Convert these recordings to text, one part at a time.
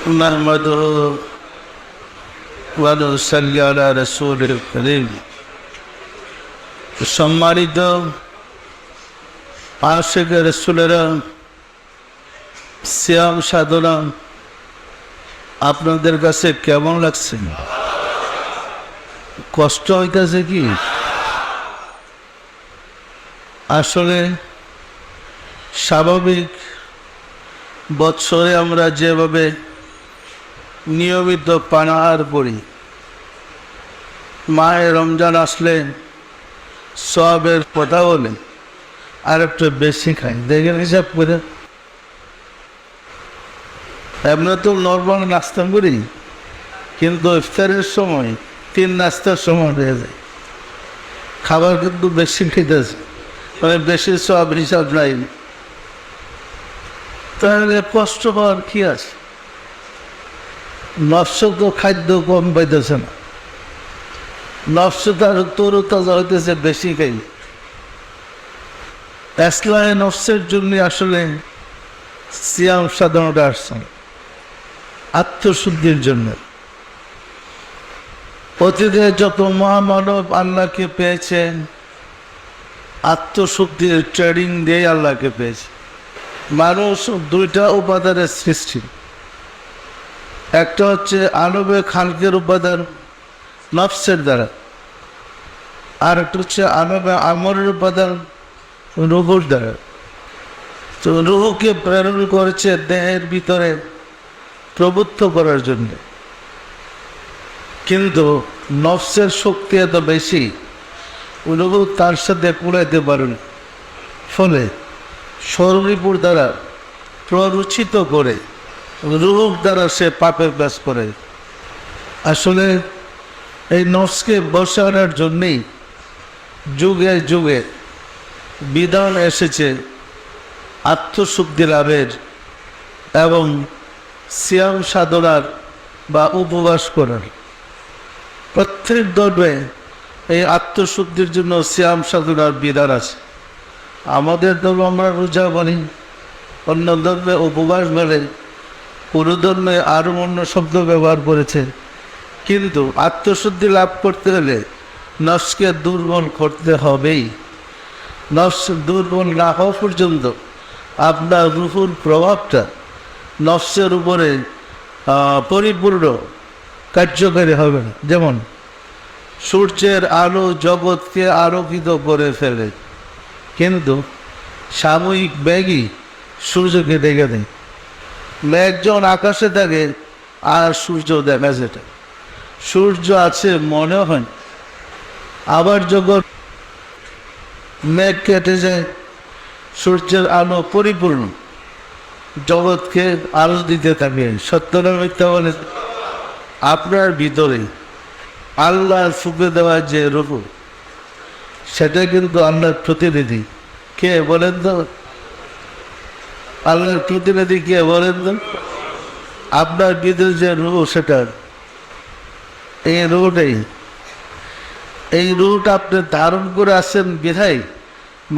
نحمده ونصلي على رسوله الكريم সম্মানিত আশিক রাসূলেরা সিয়াম সাধনা আপনাদের কাছে কেমন লাগছে? কষ্ট হইতেছে কি? আসলে স্বাভাবিক বৎসরে আমরা যেভাবে নিয়মিত পানাহার করি, মায়ে রমজান আসলে সবের কথা বলে আর একটু বেশি খাই, দেখেন হিসাব করে। এমনি তো নর্মাল নাস্তা করি, কিন্তু ইফতারের সময় 3 নাস্তার সময় হয়ে যায়, খাবার কিন্তু বেশি খেতেছে, মানে বেশি সব হিসাব নাই। তাহলে কষ্ট হওয়ার কি আছে? নফস তো খাদ্য কম পাইতেছে না, নফস তার তরু তাজা হইতেছে বেশি খাই। ইসলাহে নফসের জন্য আসলে সিয়াম সাধনাটা আসছে, আত্মশুদ্ধির জন্য। অতীতে যত মহামানব আল্লাহকে পেয়েছেন, আত্মশুদ্ধির ট্রেনিং দিয়ে আল্লাহকে পেয়েছে। মানুষ 2টা উপাদানের সৃষ্টি, একটা হচ্ছে আনবে খালকের উপাদান নফসের দ্বারা, আর একটা হচ্ছে আনবে আমরের উপাদান রুহুর দ্বারা। তো রুহুকে প্রেরণ করেছে দেহের ভিতরে প্রবুদ্ধ করার জন্য, কিন্তু নফসের শক্তি এত বেশি, রুহু তার সাথে কুলাইতে পারেন। ফলে শরীরপুর দ্বারা প্ররোচিত করে রুহুর দ্বারা সে পাপের কাজ করে। আসলে এই নফসকে বসানোর জন্যেই যুগে যুগে বিধান এসেছে আত্মশুদ্ধি লাভের এবং সিয়াম সাধনার বা উপবাস করার। প্রত্যেক ধর্মে এই আত্মশুদ্ধির জন্য সিয়াম সাধনার বিধান আছে। আমাদের ধর্ম আমরা রোজা বলি, অন্য ধর্মে উপবাস বলে, পুরো ধর্মে আরও অন্য শব্দ ব্যবহার করেছে। কিন্তু আত্মশুদ্ধি লাভ করতে হলে নফসকে দুর্বল করতে হবেই। নফস দুর্বল না হওয়া পর্যন্ত আপনার রুহুর প্রভাবটা নফসের উপরে পরিপূর্ণ কার্যকারী হবে না। যেমন সূর্যের আলো জগৎকে আলোকিত করে ফেলে, কিন্তু সাময়িক মেঘই সূর্যকে ঢেকে দেয়। মেঘ যখন আকাশে থাকে আর সূর্য দেখা যেটা, সূর্য আছে মনে হয়, আবার যখন মেঘ কেটে যায় সূর্যের আলো পরিপূর্ণ জগৎকে আলো দিতে থাকে। সত্য না মিথ্যা বলে? আপনার ভিতরে আল্লাহ ফুঁকে দেওয়া যে রূহ, সেটা কিন্তু আল্লাহর প্রতিনিধি। কে বলেন তো? আল্লাহর প্রতিনিধি কে বলেন তো? আপনার ভিতরে যে রূহ, সেটা এই রূহটাই, এই রূহটা আপনি ধারণ করে আসেন বিধায়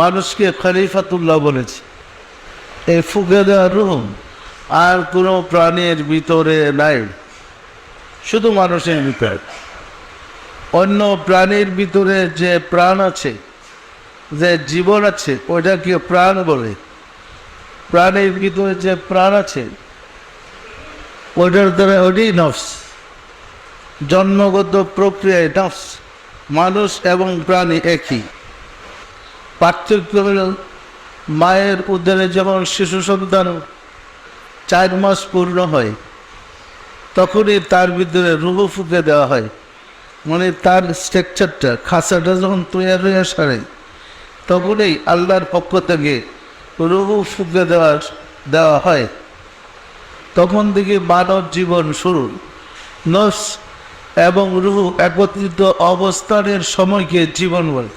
মানুষকে খলিফাতুল্লাহ বলেছে। এই ফুঁকে দেওয়া রূহ আর কোনো প্রাণীর ভিতরে নাই, শুধু মানুষের ভিতরে। অন্য প্রাণীর ভিতরে যে প্রাণ আছে, যে জীবন আছে, ওইটাকে প্রাণ বলে। প্রাণীর ভিতরে যে প্রাণ আছে ওইটার দ্বারা ওইটাই নফস। জন্মগত প্রক্রিয়ায় নফস মানুষ এবং প্রাণী একই। পার্থক্য হল মায়ের উদরে যেমন শিশু সন্তান 4 মাস পূর্ণ হয়, তখনই তার ভিতরে রুহ ফুঁকে দেওয়া হয়। মানে তার স্ট্রাকচারটা, খাঁচাটা যখন তৈরি হয়ে আসে, তখনই আল্লাহর পক্ষ থেকে রুহ ফুঁকে দেওয়া হয়। তখন থেকে মানব জীবন শুরু। নফস এবং রুহ একত্রিত অবস্থানের সময়কে জীবন বলে।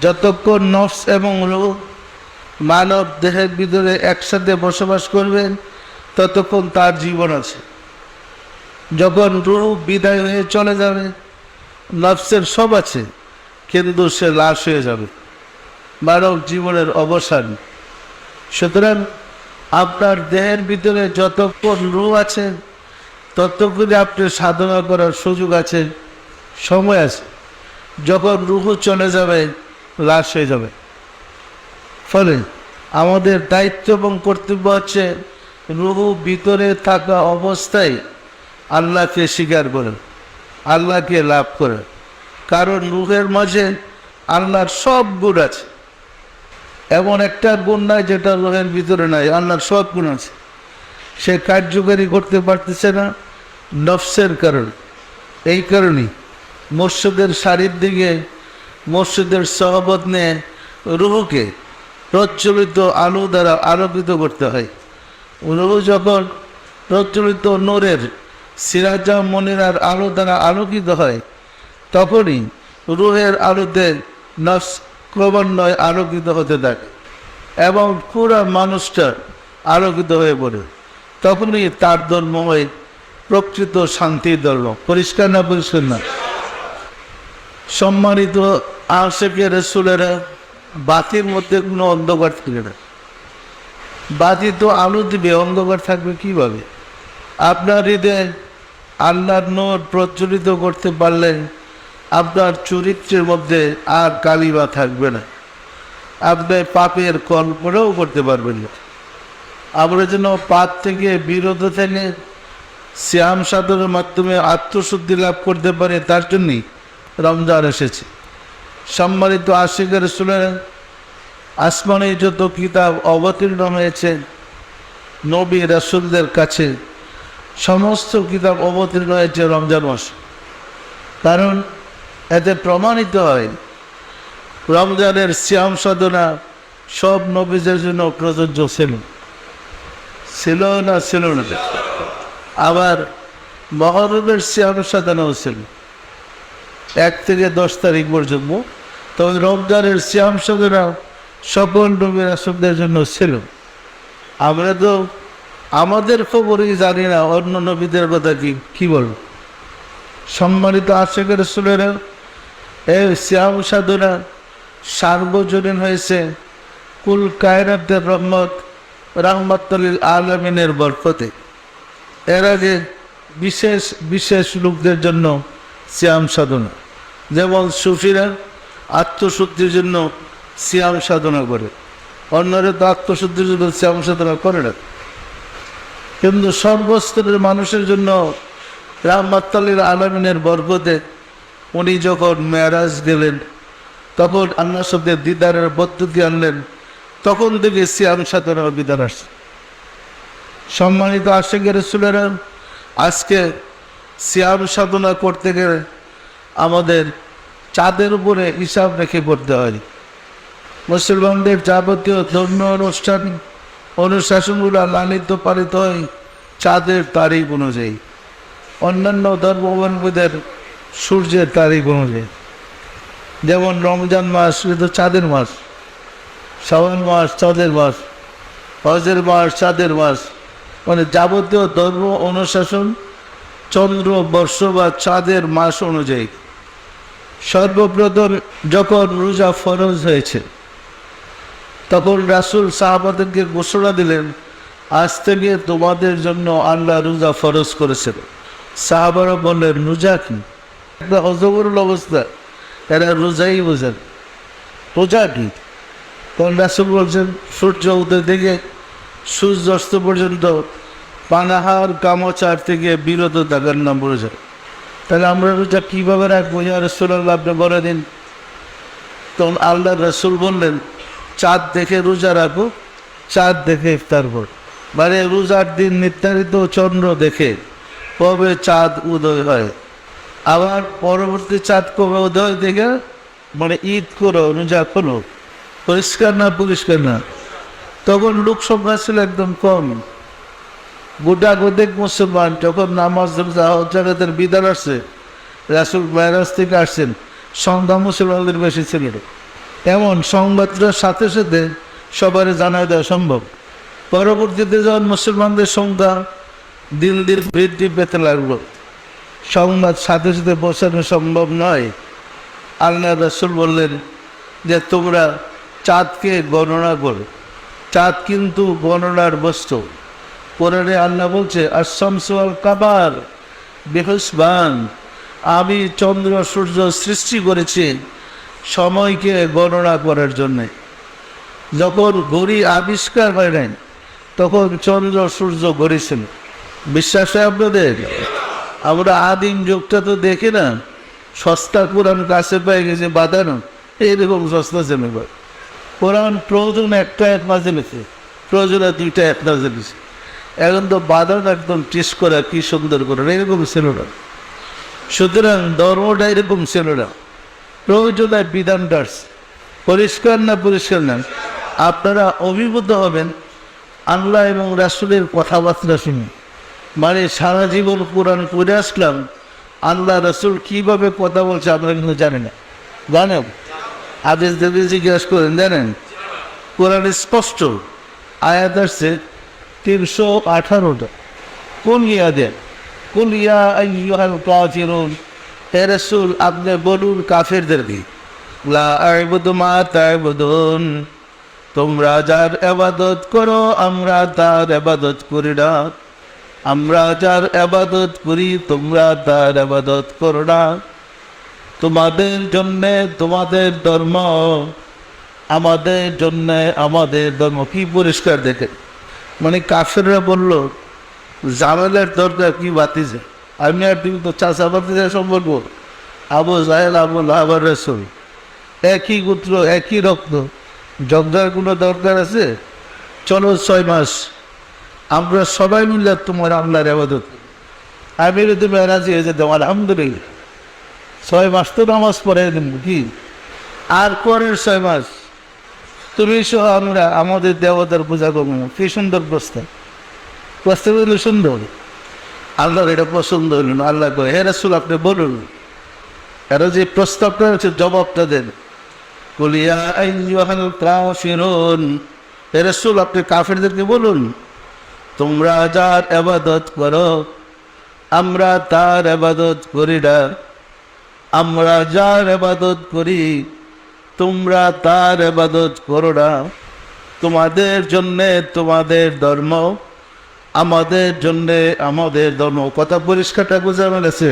যতক্ষণ নফস এবং রুহ মানব দেহের ভিতরে একসাথে বসবাস করবেন, ততক্ষণ তার জীবন আছে। যখন রুহ বিদায় হয়ে চলে যাবে, নফসের সব আছে, কিন্তু সে লাশ হয়ে যাবে, মানব জীবনের অবসান। সুতরাং আপনার দেহের ভিতরে যতক্ষণ রূহ আছে ততক্ষণে আপনি সাধনা করার সুযোগ আছে, সময় আছে। যখন রূহ চলে যাবে, লাশ হয়ে যাবে। ফলে আমাদের দায়িত্ব এবং কর্তব্য হচ্ছে রূহ ভিতরে থাকা অবস্থায় আল্লাহকে স্বীকার করেন, আল্লাহকে লাভ করেন। কারণ রূহের মাঝে আল্লাহর সব গুণ আছে, এমন একটা গুণ নাই যেটা রূহের ভিতরে নাই। আল্লাহর সব গুণ আছে, সে কার্যকারী করতে পারতেছে না নফসের কারণে। এই কারণেই মসজিদের সারির দিকে মসজিদের সহবত নিয়ে রূহকে প্রজ্বলিত আলো দ্বারা আলোকিত করতে হয়। রূহ যখন প্রজ্বলিত নূরের সিরাজা মনিরার আলো দ্বারা আলোকিত হয়, তখনই রূহের আলোতে নফস ক্রমান্বয়ে আলোকিত হতে থাকে এবং পুরা মানুষটা আলোকিত হয়ে পড়ে। তখনই তার ধর্ম হয় প্রকৃত শান্তির ধর্ম। পরিষ্কার না? পরিষ্কার না? সম্মানিত আশিকে রাসূলেরা, বাতির মধ্যে কোনো অন্ধকার থাকে না। বাতি তো আলো দিবে, অন্ধকার থাকবে কিভাবে? আপনার হৃদয়ে আল্লাহর নূর প্রজ্বলিত করতে পারলে আপনার চরিত্রের মধ্যে আর কালিমা থাকবে না, আপনি পাপের কল্পনাও করতে পারবেন না। আমরা যেন পাপ থেকে বিরত থেকে সিয়াম সাধনের মাধ্যমে আত্মশুদ্ধি লাভ করতে পারে, তার জন্যই রমজান এসেছে। সম্মানিত আশিকে রাসূলেরা, আসমানে যত কিতাব অবতীর্ণ হয়েছে নবী রাসূলদের কাছে, সমস্ত কিতাব অবতীর্ণ হয়েছে রমজান মাস। কারণ এতে প্রমাণিত হয় রমজানের সিয়াম সাধনা সব নবীদের জন্য প্রযোজ্য ছিল না? ছিল না? আবার মহরমের সিয়াম সাধনাও ছিল 1 থেকে 10 তারিখ পর্যন্ত। তখন রমজানের সিয়াম সাধনা সকল নবী রাসূলদের জন্য ছিল। আমরা তো আমাদের খবরই জানি না, অন্য নবীদের কথা কি বলব। সম্মানিত আশিকে রাসূলেরা, এই সিয়াম সাধনা সার্বজনীন হয়েছে কুল কায়নাতের রাহমাতুল লিল আলামিনের বরকতে। এর আগে বিশেষ বিশেষ লোকদের জন্য সিয়াম সাধনা, যেমন সুফিরা আত্মশুদ্ধির জন্য সিয়াম সাধনা করে, অন্যরা তো আত্মশুদ্ধির জন্য সিয়াম সাধনা করে না। কিন্তু সর্বস্তরের মানুষের জন্য রাহমাতুল লিল আলামিনের বরকতে উনি যখন মেরাজ গেলেন, তখন আল্লাহর সাথে দিদারের পদ্ধতি আনলেন, তখন থেকে সিয়াম সাধনার বিধান আসছে। সম্মানিত আশিকে রাসূলেরা, আজকে সিয়াম সাধনা করতে গেলে আমাদের চাঁদের উপরে হিসাব রেখে করতে হয়। মুসলমানদের যাবতীয় ধর্মীয় অনুশাসনগুলো লালিত পালিত হয় চাঁদের তারিখ অনুযায়ী, অন্যান্য ধর্মাবলম্বীদের সূর্যের তারিখ অনুযায়ী। যেমন রমজান মাস কিন্তু চাঁদের মাস, শাওয়াল মাস চাঁদের মাস, হজের মাস চাঁদের মাস। মানে যাবতীয় ধর্ম অনুশাসন চন্দ্র, বর্ষ বা চাঁদের মাস অনুযায়ী। সর্বপ্রথম যখন রোজা ফরজ হয়েছে, তখন রাসূল সাহাবাদেরকে ঘোষণা দিলেন, আজ থেকে তোমাদের জন্য আল্লাহ রোজা ফরজ করেছেন। সাহাবারা বললেন, রোজা কি? একটা অজগরুল অবস্থা, এরা রোজাই বোঝেন, রোজা কি? তখন রাসূল বলছেন, সূর্য উদয় থেকে সূর্য অস্ত পর্যন্ত পানাহার কামাচার থেকে বিরত থাকার নাম রোজা। তাহলে আমরা রোজা কীভাবে রাখবো? ইয়া রাসূলুল্লাহ, আপনি বলে দিন। তখন আল্লাহ রাসূল বললেন, চাঁদ দেখে রোজা রাখো, চাঁদ দেখে ইফতার কর। মানে রোজার দিন নির্ধারিত চন্দ্র দেখে কবে চাঁদ উদয় হয়, আবার পরবর্তী চাঁদ কবে উদয় দেখে মানে ঈদ করো, রোজা করো। পরিষ্কার না? পরিষ্কার না? তখন লোক সংখ্যা ছিল একদম কম। গোটা গোদেক মুসলমান যখন নামাজ জাকাতের বিধান আসছে, রাসূল মেরাজ থেকে আসছেন, সংখ্যা মুসলমানদের বেশি ছিল। এমন সংবাদটার সাথে সাথে সবার জানায় দেওয়া সম্ভব। পরবর্তীতে যখন মুসলমানদের সংখ্যা দিন দিন বৃদ্ধি পেতে লাগলো, সংবাদ সাথে সাথে পৌঁছানো সম্ভব নয়। আল্লাহ রাসূল বললেন যে তোমরা চাঁদকে গণনা করো, চাঁদ কিন্তু গণনার বস্তু। কোরআনে আল্লাহ বলছে আশ-শামসু ওয়াল কামার বিহুসবান, আমি চন্দ্র সূর্য সৃষ্টি করেছি সময়কে গণনা করার জন্যে। যখন ঘড়ি আবিষ্কার হয় নাই তখন চন্দ্র সূর্য গড়েছিল। বিশ্বাস হয় আপনাদের? আমরা আদিম যুগটা তো দেখি না, সস্তা কোরআন কাছে পেয়ে গেছে বাঁধানো, এইরকম সস্তা ছিল। কোরআন প্রয়োজন একটা এক মাঝে লিখে, প্রয়োজনে দুইটা এক মাঝে লিখে। এখন তো বাঁধানো একদম টেস্ট করা কি সুন্দর করে, এরকম ছিল না। সুতরাং ধর্মটা এরকম ছিল না, প্রয়োজনে বিধানটা পরিষ্কার না পরিষ্কার না। আপনারা অভিভূত হবেন আল্লাহ এবং রাসূলের কথাবার্তা শুনে। মানে সারা জীবন কোরআন পড়ে আসলাম, আল্লাহ রাসূল কীভাবে কথা বলছে আমরা কিন্তু জানি না। জানেন? হাদিস দেখে জিজ্ঞাসা করেন, জানেন? কোরআন স্পষ্ট আয়াত আসছে 318টা। কোন ইয়াদের? কুল ইয়া আইয়ুহাল কাফিরুন, হে রাসূল আপনি বলুন কাফেরদেরকে, লা আ'বুদু মা তা'বুদুন, তোমরা যার ইবাদত করো আমরা তার ইবাদত করি না। আমরা যার ইবাদত করি তোমরা তার ইবাদত করো না। তোমাদের জন্যে তোমাদের ধর্ম, আমাদের জন্যে আমাদের ধর্ম। কি পরিষ্কার দেখে, মানে কাফেররা বলল জামেলের দরকার কি বাতিছে, আমি আর তুমি তো চাষা বাতিছে সম্পর্ক। আবু জাহেল আবু লাহাব রাসূল একই গোত্র একই রক্ত, ঝগড়ার কোনো দরকার আছে? চলো 6 মাস আমরা সবাই মিলে তোমার আল্লাহর ইবাদত, আমি তুমি রাজি হয়ে যেতাম আলহামদুলিল্লাহ। 6 মাস তো নামাজ পড়ে দেব কি, আর পরের 6 মাস তুমি সহ আমরা আমাদের দেবতার পূজা করবো। কি সুন্দর প্রস্তাব, প্রস্তাব হইল সুন্দর। আল্লাহর এটা পছন্দ হইল না। আল্লাহ কয়, হে রাসূল আপনি বলুন, এরা যে প্রস্তাবটা হচ্ছে জবাবটা দেন। কুল ইয়া আইয়ুহাল কাফিরুন, হে রাসূল আপনি কাফেরদেরকে বলুন, তোমরা যার ইবাদত করো আমরা তার ইবাদত করি না। আমরা যার ইবাদত করি তোমরা তার ইবাদত করো না। তোমাদের জন্যে তোমাদের ধর্ম, আমাদের জন্যে আমাদের ধর্ম। কথা পরিষ্কারটা বোঝা গেছে?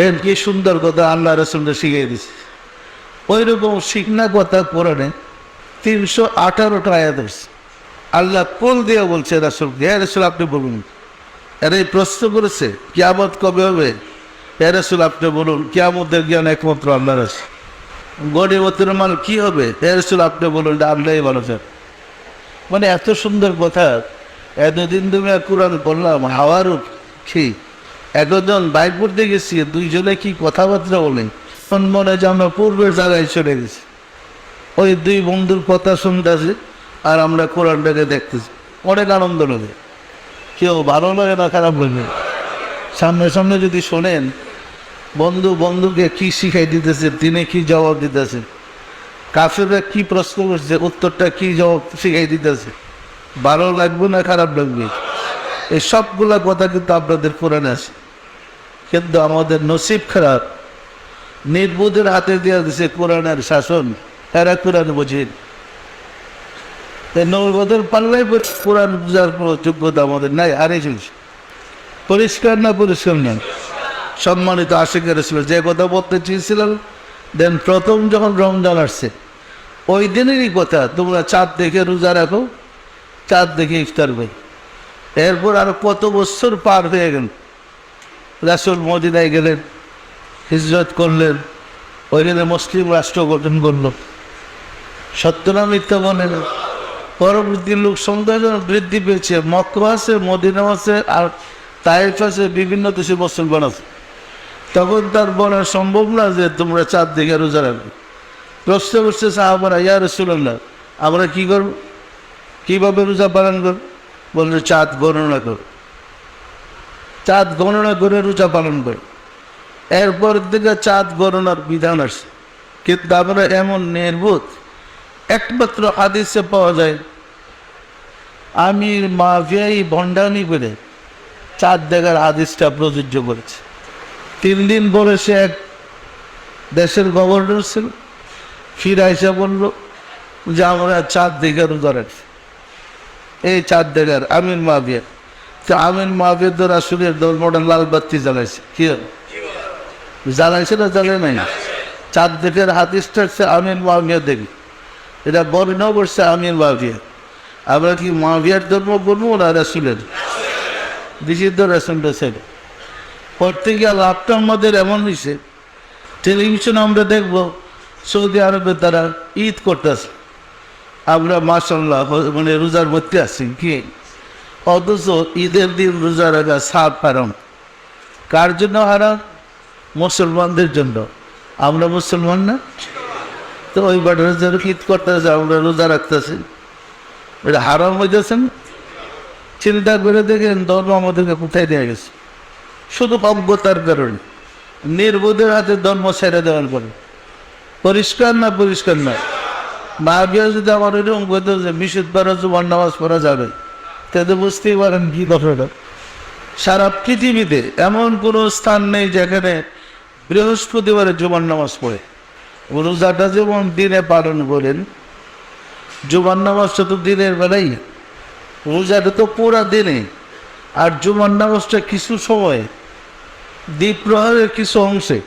এর কি সুন্দর কথা আল্লাহ রাসূলকে শিখিয়ে দিচ্ছে। ওই রকম শিখনা কথা কোরআনে 318টা আয়াত আছে। আল্লাহ কোল দিয়ে বলছে রাসূলকে, হে রাসূল আপনি বলুন। এরা এই প্রশ্ন করেছে কিয়ামত কবে হবে, হে রাসূল আপনি বলুন কিয়ামতের জ্ঞান একমাত্র আল্লাহর আছে। গনিমতের মাল কি হবে, হে রাসূল আপনি বলুন আল্লাহই ভালো জানেন। মানে এত সুন্দর কথা। এতদিন তুমি কোরআন পড়লাম, হাওয়ার কি একজন বাইক পড়তে গেছি, দুইজনে কি কথাবার্তা বলেন, মনে যে আমরা পূর্বের জায়গায় চলে গেছি। ওই দুই বন্ধুর কথা শুনতেছি আর আমরা কোরআনটাকে দেখতেছি, অনেক আনন্দ লাগে। কেউ ভালো লাগে না খারাপ লাগে? সামনে সামনে যদি শোনেন বন্ধু বন্ধুকে কি শিখাই দিতেছে, তিনি কি জবাব দিতেছে, কাফেররা কি প্রশ্ন করছে উত্তরটা কি জবাব শিখাই দিতেছে, ভালো লাগবে না খারাপ লাগবে? এই সবগুলা কথা কিন্তু আপনাদের কোরআনে আছে। কিন্তু আমাদের নসিব খারাপ, নির্বুধের হাতে দেওয়া দিছে কোরআনের শাসন, এরা কোরআন বোঝেন। নবদের পাল্লাই কোরআন বোঝার কোনো যোগ্যতা আমাদের নাই। হারিয়ে চলছে। পরিষ্কার না পরিষ্কার না? সম্মানিত আশিকের রাসূল যে কথা বলতে চেয়েছিলেন, দেন প্রথম যখন রমজান আসছে ওই দিনেরই কথা, তোমরা চাঁদ দেখে রোজা রাখো, চাঁদ দেখে ইফতার ভাই। এরপর আরো কত বছর পার হয়ে গেল, রাসূল মদিনায় গেলেন, হিজরত করলেন, ওইখানে মুসলিম রাষ্ট্র গঠন করল। সত্য না মিথ্যা বলেন? পরবর্তী লোক সংখ্যা বৃদ্ধি পেয়েছে, মক্কা আছে, মদিনা আছে, আর তাইফ আছে, বিভিন্ন দেশে মুসলমান আছে। তখন তার বলা সম্ভব না যে তোমরা চাঁদ দেখে রোজা রাখবে। প্রশ্ন করছে সাহাবারা, ইয়া রাসূলুল্লাহ আমরা কি করব, কীভাবে রোজা পালন করব? বললে চাঁদ গণনা করো, চাঁদ গণনা করে রোজা পালন করে। এরপর থেকে চাঁদ গণনার বিধান আসছে। কিন্তু আমরা এমন নির্বোধ, একমাত্র হাদিসে পাওয়া যায় আমির মাভিয়াই ভণ্ডামি করে চাঁদ দেখার হাদিসটা প্রযোজ্য করেছে। 3 দিন পরে সে এক দেশের গভর্নর ছিল, ফিরে এসে বলল যে আমরা চাঁদ দেখে রোজা রাখি, এই চাঁদ দেখার আমির মাহবিয়া। তো আমির মাহবিয়া তো রাসূলের ধর্মটা লাল বাতি জ্বালাইছে, কি জ্বালাইছে না জ্বালায় নাই? চাঁদ দেখার হাদিসটা হচ্ছে আমির মাহবিয়া দেখি, এটা বর্ণনা করছে আমির মাহবিয়া। আমরা কি মাহবিয়ার ধর্ম করবো না রাসূলের? বিশুদ্ধ রাসূলটা ছেড়ে পড়তে গিয়ে লাভটা আমাদের এমন হয়েছে, টেলিভিশনে আমরা দেখবো সৌদি আরবে তারা ঈদ করতেছে, আমরা মাশাআল্লাহ মানে রোজার মধ্যে আছি কি, অথচ ঈদের দিন রোজা রাখা সাত হারাম। কার জন্য হারাম? মুসলমানদের জন্য। আমরা মুসলমান না, তো ওই বাড়ি রোজার ঈদ করতেছে, আমরা রোজা রাখতেছি, এটা হারাম হইতেছে না? চিন্তা করে দেখেন ধর্ম আমাদেরকে কোথায় দেওয়া গেছে, শুধু অজ্ঞতার কারণে, নির্বোধের হাতে ধর্ম ছেড়ে দেওয়ার পরে। পরিষ্কার না? পরিষ্কার না? মাহবিয়া যদি আমার এরকম বলতো যে বিশুদ্ধ জুমার নামাজ পড়া যাবে, তাতে বুঝতেই পারেন কি কথাটা। সারা পৃথিবীতে এমন কোনো স্থান নেই যেখানে বৃহস্পতিবারে জুমার নামাজ পড়ে। রোজাটা যেমন দিনে পালন করেন, জুমার নামাজটা তো দিনের বেলাই, রোজাটা তো পুরা দিনে, আর জুমার নামাজটা কিছু সময় দ্বীপ্রহরের কিছু অংশে।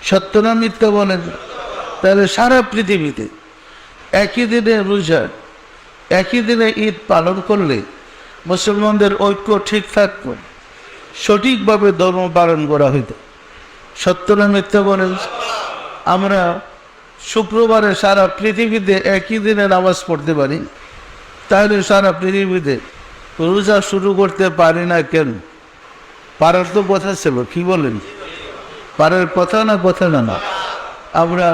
সত্য না মিথ্যা বলেন? তাহলে সারা পৃথিবীতে একই দিনে রোজা, একই দিনে ঈদ পালন করলে মুসলমানদের ঐক্য ঠিক থাকতো, সঠিকভাবে ধর্ম পালন করা হইত। সত্য না মিথ্যা বলেন? আমরা শুক্রবারে সারা পৃথিবীতে একই দিনে নামাজ পড়তে পারি, তাহলে সারা পৃথিবীতে রোজা শুরু করতে পারি না কেন? পারার তো কথা ছিল, কি বলেন? পারার কথা না? কথা না? না, আমরা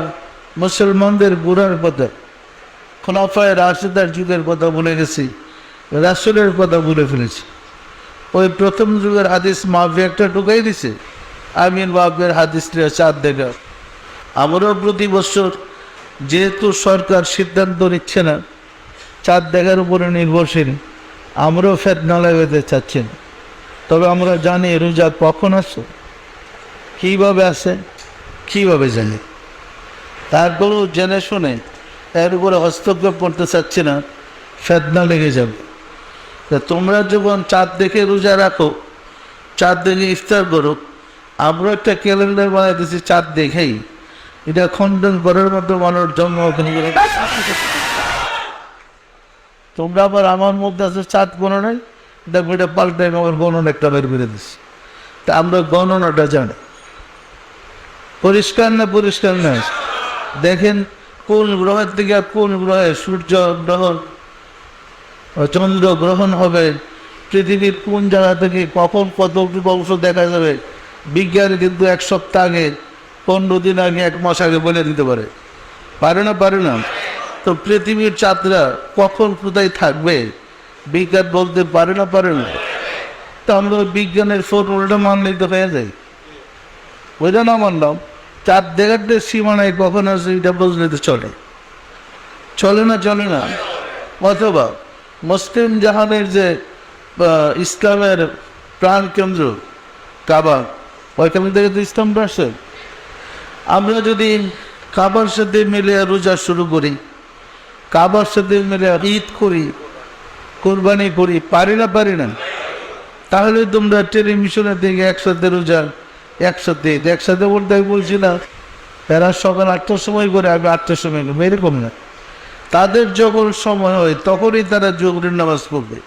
মুসলমানদের গোড়ার কথা, খোলাফায়ে রাশিদার যুগের কথা ভুলে গেছি, রাসূলের কথা ভুলে ফেলেছি। ওই প্রথম যুগের হাদিস মাহবিয়া একটা ঢুকাই দিছে, আমির মাহবিয়ার হাদিসটা চাঁদ দেখা। আমরাও প্রতি বছর, যেহেতু সরকার সিদ্ধান্ত নিচ্ছে না, চাঁদ দেখার উপরে নির্ভরশীল, আমরাও ফেতনা লাগাতে চাচ্ছেন। তবে আমরা জানি রোজা কখন আসে, কীভাবে আসে, কীভাবে জানি, তারপরেও জেনে শুনে এর উপরে হস্তক্ষেপ করতে চাচ্ছি না, ফেতনা লেগে যাবে। তা তোমরা যখন চাঁদ দেখে রোজা রাখো, চাঁদ দেখে ইফতার করো, আমরা একটা ক্যালেন্ডার বানাই দিচ্ছি চাঁদ দেখেই, এটা খণ্ডন করার মতো মানুষ জন্ম। তোমরা আবার আমার মধ্যে আছে চাঁদ গণনায়, দেখো এটা পাল্টাই আমার গণনা একটা বের করে দিচ্ছি, তা আমরা গণনাটা জানি। পরিষ্কার না? পরিষ্কার না? দেখেন কোন গ্রহের থেকে কোন গ্রহে সূর্য গ্রহণ, চন্দ্র গ্রহণ হবে, পৃথিবীর কোন জায়গা থেকে কখন কতটি অংশ দেখা যাবে, বিজ্ঞান কিন্তু এক সপ্তাহ আগে, 15 দিন আগে, 1 মাস আগে বলে দিতে পারে। পারে না? পারে না? তো পৃথিবীর চাঁদরা কখন কোথায় থাকবে বিজ্ঞান বলতে পারে না? পারে না? তো আমরা বিজ্ঞানের ফর্মুলাটা মানলেই তো হয়ে যায়। ওইটা না মানলাম, চাঁদ দেখার যে সীমানায় কখন আছে এটা বুঝলে তো চলে। চলে না? চলে না? অথবা মুসলিম জাহানের যে ইসলামের প্রাণ কেন্দ্র কাবা, ওইখান থেকে তো ইসলাম আসছে। আমরা যদি কাবার সাথে মিলে রোজা শুরু করি, কাবার সাথে মিলে ঈদ করি, কোরবানি করি, পারি না? পারি না? তাহলে তোমরা টেলিভিশনে থেকে একসাথে রোজা, একসাথে একসাথে বলতে আমি বলছি না এরা সকাল 8টার সময় করে, আমি 8টার সময় করবো, এরকম না। তাদের যখন সময় হয় তখনই তারা জোহরের নামাজ পড়বে,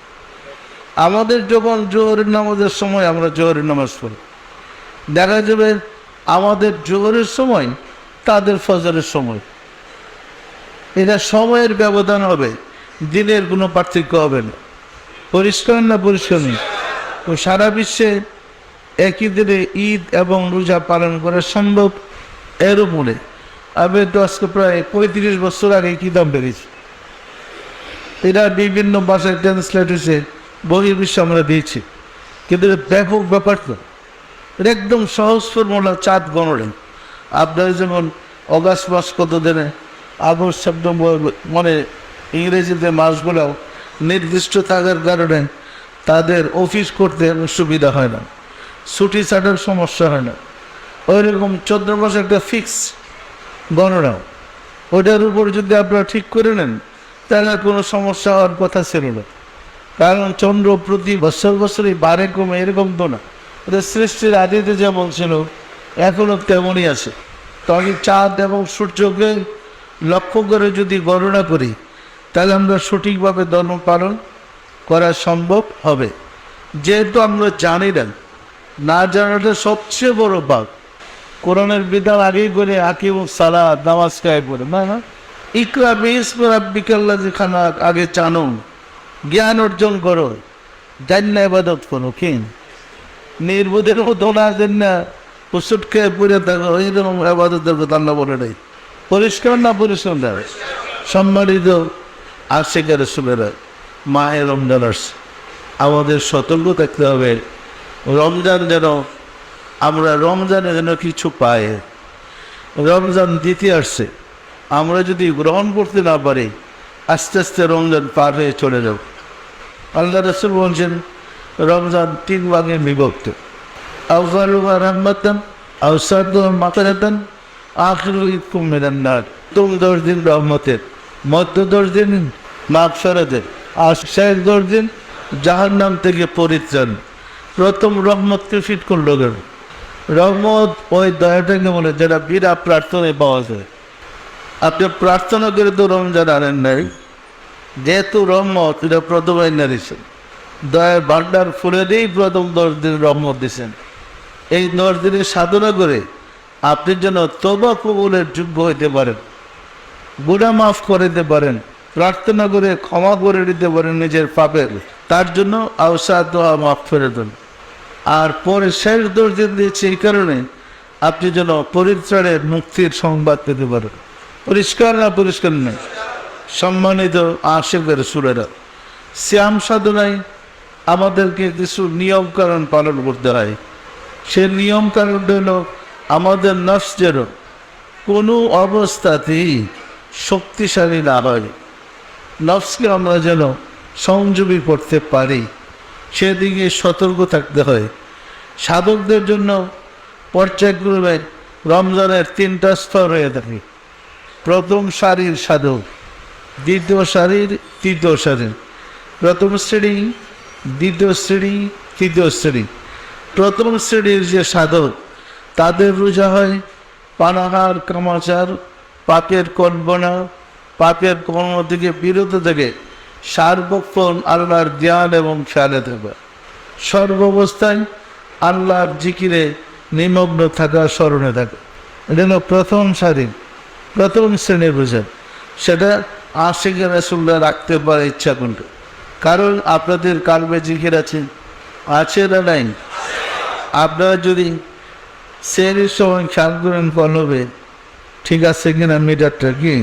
আমাদের যখন জোহরের নামাজের সময় আমরা জোহরের নামাজ পড়ি। দেখা যাবে আমাদের জোহরের সময় তাদের ফজরের সময়, এটা সময়ের ব্যবধান হবে, দিনের কোনো পার্থক্য হবে না। পরিষ্কার না? পরিষ্কার নেই? তো সারা বিশ্বে একই দিনে ঈদ এবং রোজা পালন করা সম্ভব। এর উপরে আমি তো আজকে প্রায় 35 বছর আগে কিতাব বেরিয়েছি, এটা বিভিন্ন ভাষায় ট্রান্সলেট হয়েছে, বহির্বিশ্ব আমরা দিয়েছি, কিন্তু ব্যাপক ব্যাপার তো। এটা একদম সহজ ফর্মুলা, চাঁদ গণনা। আপনার যেমন অগাস্ট মাস কত দিনে, আগস্ট, সেপ্টেম্বর, মানে ইংরেজিতে মাসগুলো নির্দিষ্ট থাকার কারণে তাদের অফিস করতে সুবিধা হয় না, ছুটি ছাটার সমস্যা হয় না। ওই রকম 14 মাসে একটা ফিক্স গণনা, ওটার উপর যদি আপনারা ঠিক করে নেন তাহলে কোনো সমস্যা হওয়ার কথা ছিল না। কারণ চন্দ্র প্রতি বছর বছরই বাড়ে কমে এরকম তো না, ওদের সৃষ্টির আদিতে যেমন ছিল এখনও তেমনই আছে। তো আমি চাঁদ এবং সূর্যকে লক্ষ্য করে যদি গণনা করি তাহলে আমরা সঠিকভাবে ধর্ম পালন করা সম্ভব হবে। যেহেতু আমরা জানি না জানাটা সবচেয়ে বড় পাপ। কোরআনের বিধান আগেই করে আকিম সালাত নামাজ কায়ে করে না ইকরা বিসমি রাব্বিকাল্লাযী খালাক আগে জানো, জ্ঞান অর্জন করো, জান্না ইবাদত করো। কি নির্বোধের মতো না জান্না ওষুধ খেয়ে পড়ে থাকো এইরকম ইবাদতের কথা আল্লাহ বলে নাই। পরিষ্কার না পরিষ্কার না? সম্মানিত আশিক রাসূলেরা, মাহে রমজান আসছে, আমাদের সতর্ক থাকতে হবে। রমজান যেন আমরা রমজানে যেন কিছু পাই। রমজান দিতে আসছে, আমরা যদি গ্রহণ করতে না পারি আস্তে আস্তে রমজান পার হয়ে চলে যাব। আল্লাহ রাসূল বলছেন রমজান 3 ভাগে বিভক্ত। আউয়ালুহা রাহমাতান, আওসাতুহা মাগফিরাতান, আখিরুহা ইতকুম মিনান নার। প্রথম 10 দিন রহমতের, মধ্য 10 দিন মাগফিরাতের, আর শেষ 10 দিন জাহান্নাম থেকে পরিত্রাণ। প্রথম রহমতকে ফিট করলো কেন? রহমত ওই দয়াটাকে বলে যেটা বিনা প্রার্থনায় পাওয়া যায়। আপনি প্রার্থনা করে তো রমজান আনেন নাই, যেহেতু রহমত এটা প্রথম আইনা দিয়েছেন, দয়ার ভান্ডার ফুলে দিয়েই প্রথম 10 দিন রহমত দিয়েছেন। এই 10 দিনের সাধনা করে আপনি যেন তওবা কবুলের যোগ্য হইতে পারেন, গুনাহ মাফ করে দিতে পারেন, প্রার্থনা করে ক্ষমা করে দিতে পারেন নিজের পাপের, তার জন্য আওসাতুহা মাগফিরাতান। আর পরে শেষ 10 দিন দিয়েছে এই কারণে আপনি যেন পরিত্রাণের মুক্তির সংবাদ পেতে পারেন। পরিষ্কার না পরিষ্কার নেই? সম্মানিত আশিক রাসূলেরা, সিয়াম সাধনায় আমাদেরকে কিছু নিয়মকানুন পালন করতে হয়। সে নিয়মকানুনটা হলো আমাদের নফস যেন কোনো অবস্থাতেই শক্তিশালী না হয়, নফসকে আমরা যেন সংযমী করতে পারি সেদিকে সতর্ক থাকতে হয়। সাধকদের জন্য পর্যায়ক্রমে রমজানের 3টা স্তর হয়ে থাকে। প্রথম সারির সাধক, দ্বিতীয় সারির, তৃতীয় সারির। প্রথম শ্রেণী, দ্বিতীয় শ্রেণী, তৃতীয় শ্রেণী। প্রথম শ্রেণীর যে সাধক তাদের রোজা হয় পানাহার কামাচার, পাপের কল্পনা, পাপের কর্ম থেকে বিরত থেকে সার্বক্ষণ আল্লাহর ধ্যান এবং খেয়ালে থাকা, সর্বাবস্থায় আল্লাহর জিকিরে নিমগ্ন থাকা, স্মরণে থাকা। এটা হলো প্রথম সারির, প্রথম শ্রেণীর রোজা। সেটা আশিক রাসূলরা রাখতে পারে ইচ্ছা করলে। কারণ আপনাদের কালবে জিকির আছে না নাই? আপনারা যদি সেহরির সময় খেয়াল করেন কলবে ঠিক আছে কিনা মিটারটা কি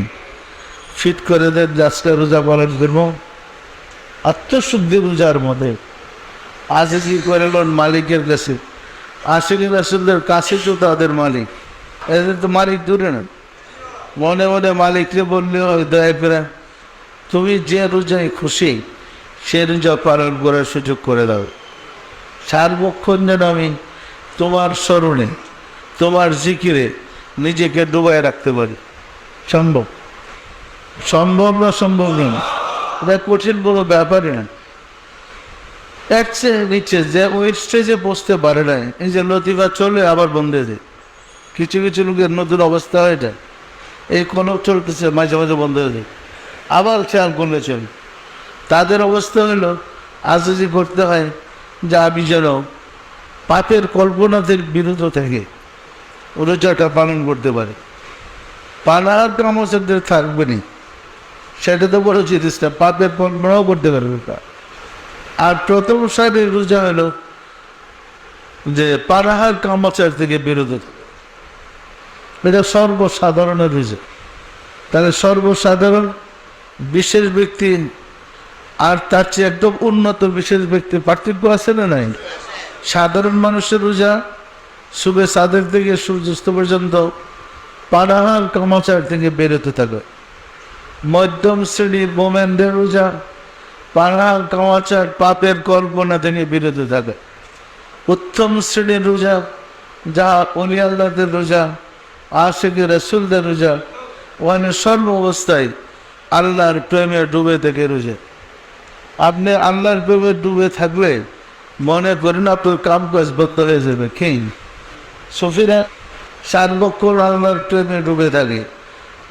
ফিট করে দেন, আজকে রোজা পালন করবো আত্মশুদ্ধি রোজার মধ্যে। আজকে কি করে মালিকের কাছে, আশিক রাসূলদের কাছে তো তাদের মালিক, এদের তো মালিক দূরে না। মনে মনে মালিককে বললে দয়া করে তুমি যে রোজায় খুশি সে রোজা পালন করার সুযোগ করে দাও। সার্বক্ষণ যেন আমি তোমার স্মরণে, তোমার জিকিরে নিজেকে ডুবাই রাখতে পারি। সম্ভব? সম্ভব না সম্ভব না? এটা কঠিন কোনো ব্যাপারই না। এক নিচ্ছে যে ওই স্টেজে বসতে পারে না, এই যে লতিফা চলে আবার বন্ধ হয়ে যায়। কিছু কিছু লোকের নতুন অবস্থা হয়ে যায়, এই কোনো চলতেছে মাঝে মাঝে বন্ধ হয়ে যায়, আবার খেয়াল করলে চলে। তাদের অবস্থা হলো আজই করতে হয় যে আমি যেন পাপের কল্পনাদের বিরত থেকে রোজাটা পালন করতে পারে। পানাহার কামাচারদের থাকবে না, সেটা তো বড় জিনিস না, পাপের কল্পনাও করতে পারবে তা। আর প্রথম সারির রোজা হলো যে পানাহার কামাচার থেকে বিরত থাকে, এটা সর্বসাধারণের রোজা। তাহলে সর্বসাধারণ বিশেষ ব্যক্তি আর তার চেয়ে একদম উন্নত বিশেষ ব্যক্তির পার্থক্য আছে না নাই? সাধারণ মানুষের রোজা শুভে সাদের থেকে সূর্যাস্ত পর্যন্ত পানাহার কামাচার থেকে বেরোতে থাকে। মধ্যম শ্রেণীর মোমেনদের রোজা পানাহার কামাচার পাপের কল্পনা থেকে বিরত থাকে। উত্তম শ্রেণীর রোজা যা ওলি আল্লাহদের রোজা, আশিক রাসূলদের রোজা, ওখানে সর্ব অবস্থায় আল্লাহর প্রেমে ডুবে থেকে রোজা। আপনি আল্লাহর প্রেমে ডুবে থাকলে মনে করেন আপনার কাম কাজ বন্ধ হয়ে যাবে। কেন সফিরা সার্বক্ষণ আল্লাহর প্রেমে ডুবে থাকে,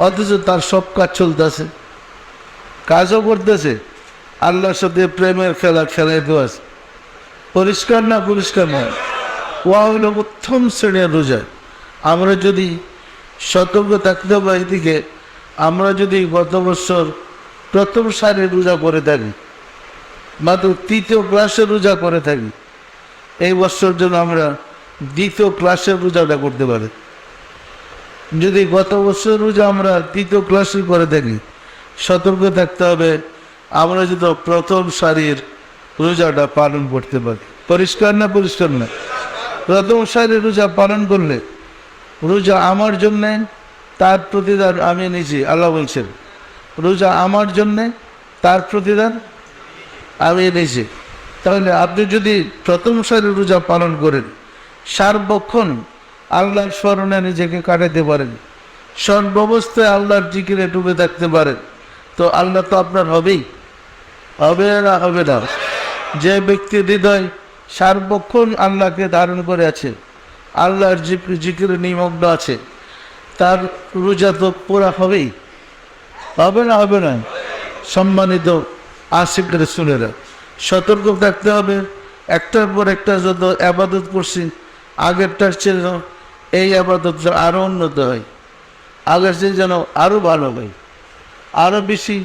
অথচ তার সব কাজ চলতেছে, কাজও করতেছে, আল্লাহর সাথে প্রেমের খেলা খেলাইতে আছে। পরিষ্কার না পরিষ্কার নয়? ওয়া হইল উত্তম শ্রেণীর রোজা। আমরা যদি সতর্ক থাকতে হবে এদিকে, আমরা যদি গত বছর প্রথম সারির রোজা করে থাকি, মাত্র তৃতীয় ক্লাসের রোজা করে থাকি, এই বছর জন্য আমরা দ্বিতীয় ক্লাসের রোজাটা করতে পারি। যদি গত বছর রোজা আমরা তৃতীয় ক্লাসে করে থাকি, সতর্ক থাকতে হবে আমরা যদি প্রথম সারির রোজাটা পালন করতে পারি। পরিষ্কার না পরিষ্কার না? প্রথম সারির রোজা পালন করলে রোজা আমার জন্যে, তার প্রতিদান আমি নিজে। আল্লাহ বলছেন রোজা আমার জন্যে, তার প্রতিদান আমি নিজে। তাহলে আপনি যদি প্রথম সারির রোজা পালন করেন, সার্বক্ষণ আল্লাহর স্মরণে নিজেকে কাটাতে পারেন, সর্বাবস্থায় আল্লাহর জিকিরে ডুবে থাকতে পারেন, তো আল্লাহ তো আপনার হবেই। হবে না? হবে না? যে ব্যক্তি হৃদয় সার্বক্ষণ আল্লাহকে ধারণ করে আছে, আল্লাহর জিকিরে নিমগ্ন আছে, তার রোজা তো পুরা হবেই। হবে না? হবে না? সম্মানিত আশিক রাসূলেরা, সতর্ক থাকতে হবে। একটার পর একটা যত আবাদত করছি, আগেরটার চেয়ে এই আবাদত আরও উন্নত হয়, আগের চেয়ে যেন আরও ভালো হয়, আরও বেশি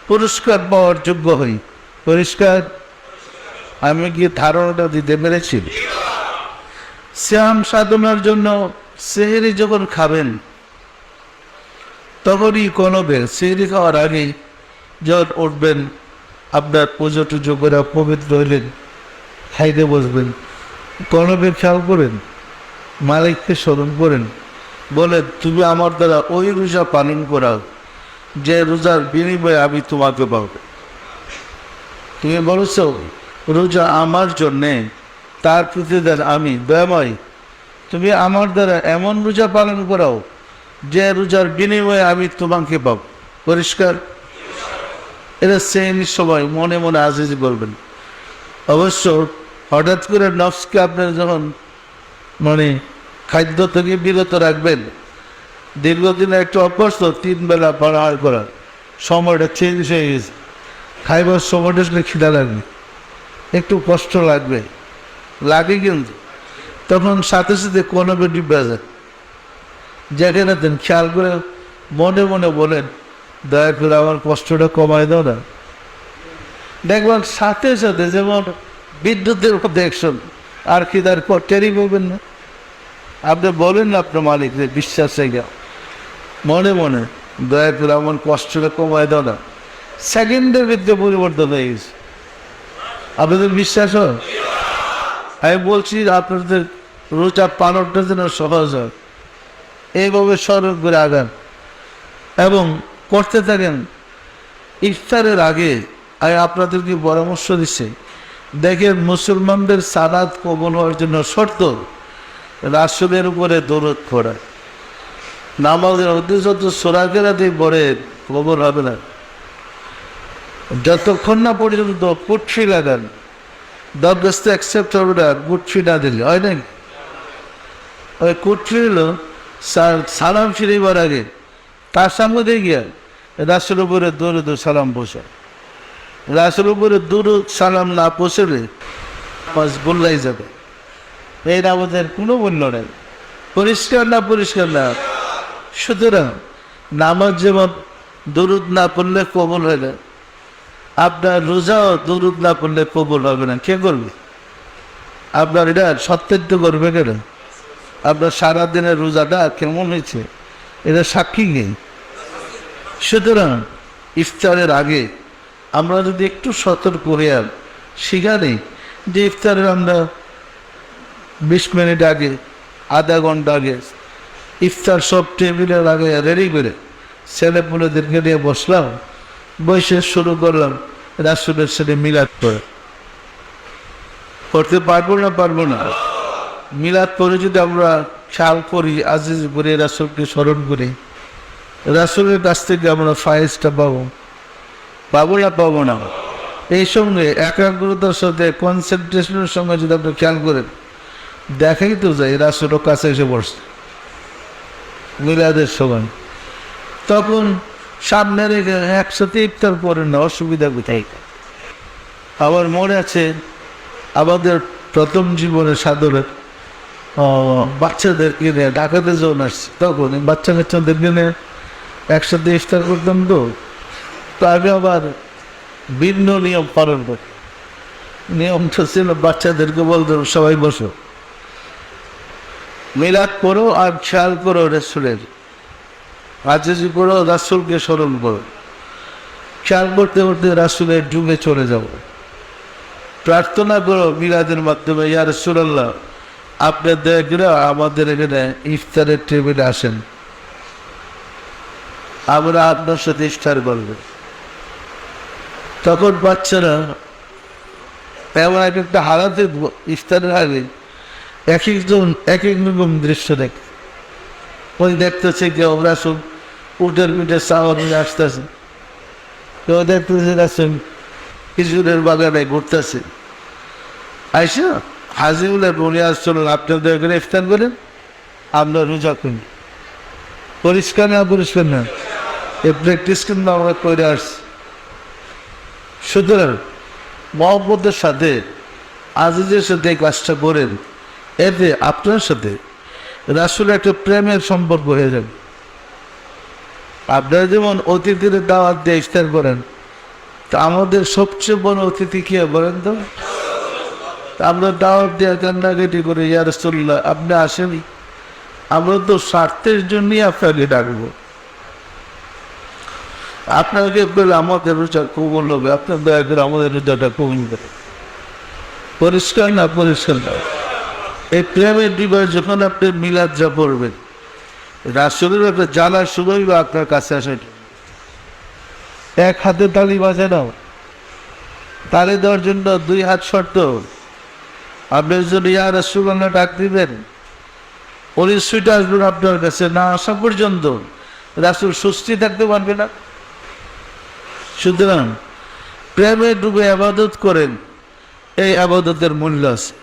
পুরস্কার পাওয়ার যোগ্য হই। পরিষ্কার? আমি কি ধারণাটা দিতে পেরেছি? সিয়াম সাধনার জন্য সেহরি যখন খাবেন, তখনই কনবে সেহরি খাওয়ার আগেই যখন উঠবেন, আপনার পুজো টুজো করে পবিত্র হইলেন, খাইতে বসবেন, কনবে খেয়াল করেন, মালিককে স্মরণ করেন, বলে তুমি আমার দ্বারা ওই রোজা পালন করাও যে রোজার বিনিময়ে আমি তোমাকে পাবো। তুমি বলেছ রোজা আমার জন্যে, তার প্রতিদান আমি। দয়াময়, তুমি আমার দ্বারা এমন রোজা পালন করাও যে রোজার বিনিময়ে আমি তোমাকে পাব। পরিষ্কার? এটা শ্রেণীর সময় মনে মনে আজিজি বলবেন। অবশ্য হঠাৎ করে নফসকে আপনার যখন খাদ্য থেকে বিরত রাখবেন, দীর্ঘদিনে একটু অভ্যস্ত 3 বেলা পানাহার করার, সময়টা চেঞ্জ হয়ে গেছে, খাইবার সময়টা খিদা লাগবে, একটু কষ্ট লাগবে, লাগে কিন্তু তখন সাথে সাথে কোনো ডিব্বা যায়, যেখানে দেন খেয়াল করে মনে মনে বলেন দয়া করে আমার কষ্টটা কমায় দাও না। দেখবেন সাথে সাথে যেমন বিদ্যুতের দেখছেন আর খিদার টেরি বলবেন না, আপনি বলেন না আপনার মালিকদের বিশ্বাস জায়গা মনে মনে দয়া করে আমার কষ্টটা কমায় দাও না, সেকেন্ডের ভিতরে পরিবর্তন হয়ে গেছে। আপনাদের বিশ্বাস হয়? আমি বলছি আপনাদের রোজা পালনটা যেন সহজ হয়, এইভাবে স্মরণ করে আগান এবং করতে থাকেন। ইফতারের আগে আমি আপনাদেরকে পরামর্শ দিচ্ছি, দেখেন মুসলমানদের সালাত কবুল হওয়ার জন্য শর্ত রাসূলের উপরে দরুদ পড়া। নামাজের মধ্যে যত সূরা কেরাতে পড়ে কবুল হবে না, যতক্ষণ না পর্যন্ত পুটফি লাগান। দরখাস্ত অ্যাকসেপ্ট হবে না কুটফি না দিলে, হয় নাকি? ওই কুটফি হলো সালাম ফিরিবার আগে তার সামনে গিয়া রাসূলের উপরে দরুদ সালাম পৌঁছায়। রাসূলের উপরে দরুদ সালাম না পৌঁছলে বললাই যাবে, এই নামাজের কোনো মূল্য নেই। পরিষ্কার না পরিষ্কার না? সুতরাং নামাজ যেমন দরুদ না পড়লে কবুল হয় না, আপনার রোজাও দরুদ না পড়লে কবুল হবে না। কে করবে? আপনার এটা সত্যায়িত করবে কেন? আপনার সারাদিনের রোজাটা কেমন হয়েছে এটা সাক্ষী নেই। সুতরাং ইফতারের আগে আমরা যদি একটু সতর্ক হয়ে সেখানে যে ইফতারের আমরা 20 মিনিট আগে, আধা ঘন্টা আগে ইফতার সব টেবিলের আগে রেডি করে ছেলেপুলেদেরকে নিয়ে বসলাম, বসে শুরু করলাম রাসূলের সাথে মিলাদ করে। করতে পারবো না? পারবো না? মিলাদ করে যদি আমরা খেয়াল করি, আজিজ করে রাসূলকে স্মরণ করি, রাসূলের কাছ থেকে আমরা ফায়েজটা পাবো না পাবো না? এই সঙ্গে একাগ্রতার সাথে কনসেন্ট্রেশনের সঙ্গে যদি আপনি খেয়াল করেন, দেখাই তো যায় রাসূলের কাছে এসে বসছে মিলাদের সময়, তখন সামনে রেখে একসাথে ইফতার করেন না, অসুবিধা কোথায়? আমার মনে আছে আমাদের প্রথম জীবনে সাদরের বাচ্চাদেরকে নিয়ে ঢাকাতে যখন আসছে, তখন বাচ্চা কাচ্চাদেরকে নিয়ে একসাথে ইফতার করতাম। তো আমি আবার ভিন্ন নিয়ম পালন করি। নিয়মটা ছিল বাচ্চাদেরকে বলতাম, সবাই বসো, মিলাদ করো আর খেয়াল করো রাসূলের, আজিজি করো, রাসূলকে স্মরণ করো। খেয়াল করতে করতে রাসূলের যুগে চলে যাও, প্রার্থনা করো মিলাদের মাধ্যমে, ইয়া রাসূলুল্লাহ আপনি দয়া করে আমাদের এখানে ইফতারের টেবিলে আসেন, আমরা আপনার সাথে ইফতার করবো। তখন বাচ্চারা এমন একটা হারাতে ইফতারের আগে এক একজন এক এক রকম দৃশ্য দেখে। ওই দেখতেছে কেউ রাসূল উটের পিঠে চাওয়ার নিয়ে আসতেছে, কেউ দেখতেছে রাসূল খেজুরের বাগানে ঘুরতেছে, আইসা হাজিউল্লাহ বলে আসছিল আপনার দয়া করে ইফতার করেন, আমরা রোজা করি। পরিষ্কার না পরিষ্কার না? এই প্র্যাকটিস কিন্তু আমরা করে আসছি। সুতরাং মহব্বতের সাথে আজিজের সাথে এই কাজটা করেন, এতে আপনার সাথে রাসূলের একটা প্রেমের সম্পর্ক হয়ে যাবে। আপনারা যেমন অতিথির দাওয়াত দিয়ে ইফতার করেন, তা আমাদের সবচেয়ে বড় অতিথি কে বলেন তো? আমরা দাওয়াত দিয়ে কান্নাকাটি করি, ইয়া রাসূলুল্লাহ আপনি আসেনি, আমরা তো স্বার্থের জন্যই আপনাকে ডাকবো, আপনাকে বলে আমাদের রোজা কবুল হবে, আপনার দয়া করে আমাদের রোজাটা কবুল করে। পরিষ্কার না পরিষ্কার না? এই প্রেমের দিবস যখন আপনি মিলাদ যা পড়বেন, রাসূলের একটা জানার সময় বা আপনার কাছে আসে, এক হাতে তালি বাজে নাও, তালি দেওয়ার জন্য দুই হাত শর্ত। আপনি যদি ইয়া রাসূলুল্লাহ ডাক দিবেন, উনি ছুটে আসবেন আপনার কাছে, না আসা পর্যন্ত রাসূল সুস্থি থাকতে পারবে না। সুতরাং প্রেমে ডুবে আবাদত করেন, এই আবাদতের মূল্য আছে।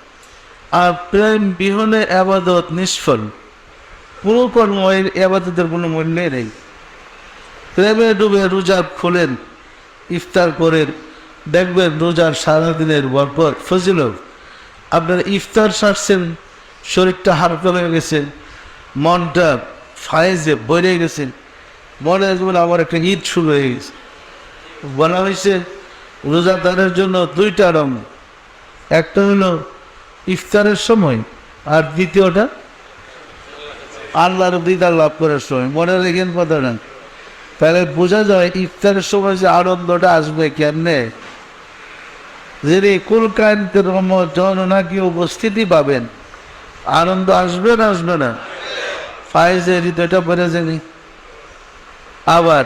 আর প্রেম বিহনে আবাদত নিষ্ফল, কোনো কর্ম এই আবাদতের কোনো মূল্যই নেই। প্রেমে ডুবে রোজা খোলেন, ইফতার করেন, দেখবেন রোজার সারাদিনের বরকত ফজিলত। আপনারা ইফতার সারছেন, শরীরটা হালকা হয়ে গেছে, মনটা ফায়েজে ভরে গেছে, মনে হয় আমার একটা ঈদ শুরু হয়ে গেছে। বলা হয়েছে রোজাদারের জন্য দুইটা রং, একটা হলো ইফতারের সময়, আর দ্বিতীয়টা আল্লাহর দিদার লাভ করার সময়। মনে রেখেন কথাটা, তাহলে বোঝা যায় ইফতারের সময় যে আনন্দটা আসবে কেমনে। যিনি কুল কায়নাতের রহমত জননাকি উপস্থিতি পাবেন, আনন্দ আসবে না আসবে না? ফায়েজে হৃদয়টা পড়ে যায়নি। আবার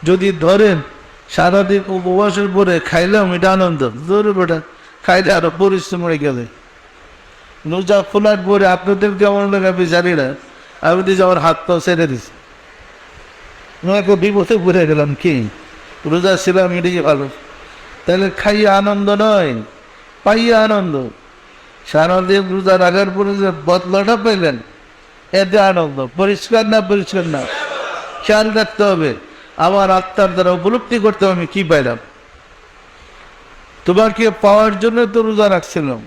যদি ধরেন সারাদিন উপবাসের পরে খাইলাম, এটা আনন্দ, জরুর বেটা খাইলে আরো পরিশ্রম হয়ে গেলে। রোজা খোলার পরে আপনাদের কেমন লাগাবে জানি না, আমি দিয়েছি আমার হাত পাও ছেড়ে দিচ্ছি, একটা বিপদে পড়ে গেলাম, কি রোজা ছিলাম এটাই ভালো। তাহলে খাইয়ে আনন্দ নয়, পাইয়ে আনন্দ। সারাদিন রোজা রাখার পরে যে বদলাটা পেলেন, এতে আনন্দ। পরিষ্কার না পরিষ্কার না? খেয়াল রাখতে হবে, আমার আত্মার দ্বারা উপলব্ধি করতে হবে আমি কি পাইলাম। তোমাকে পাওয়ার জন্য তো রোজা রাখছিলাম,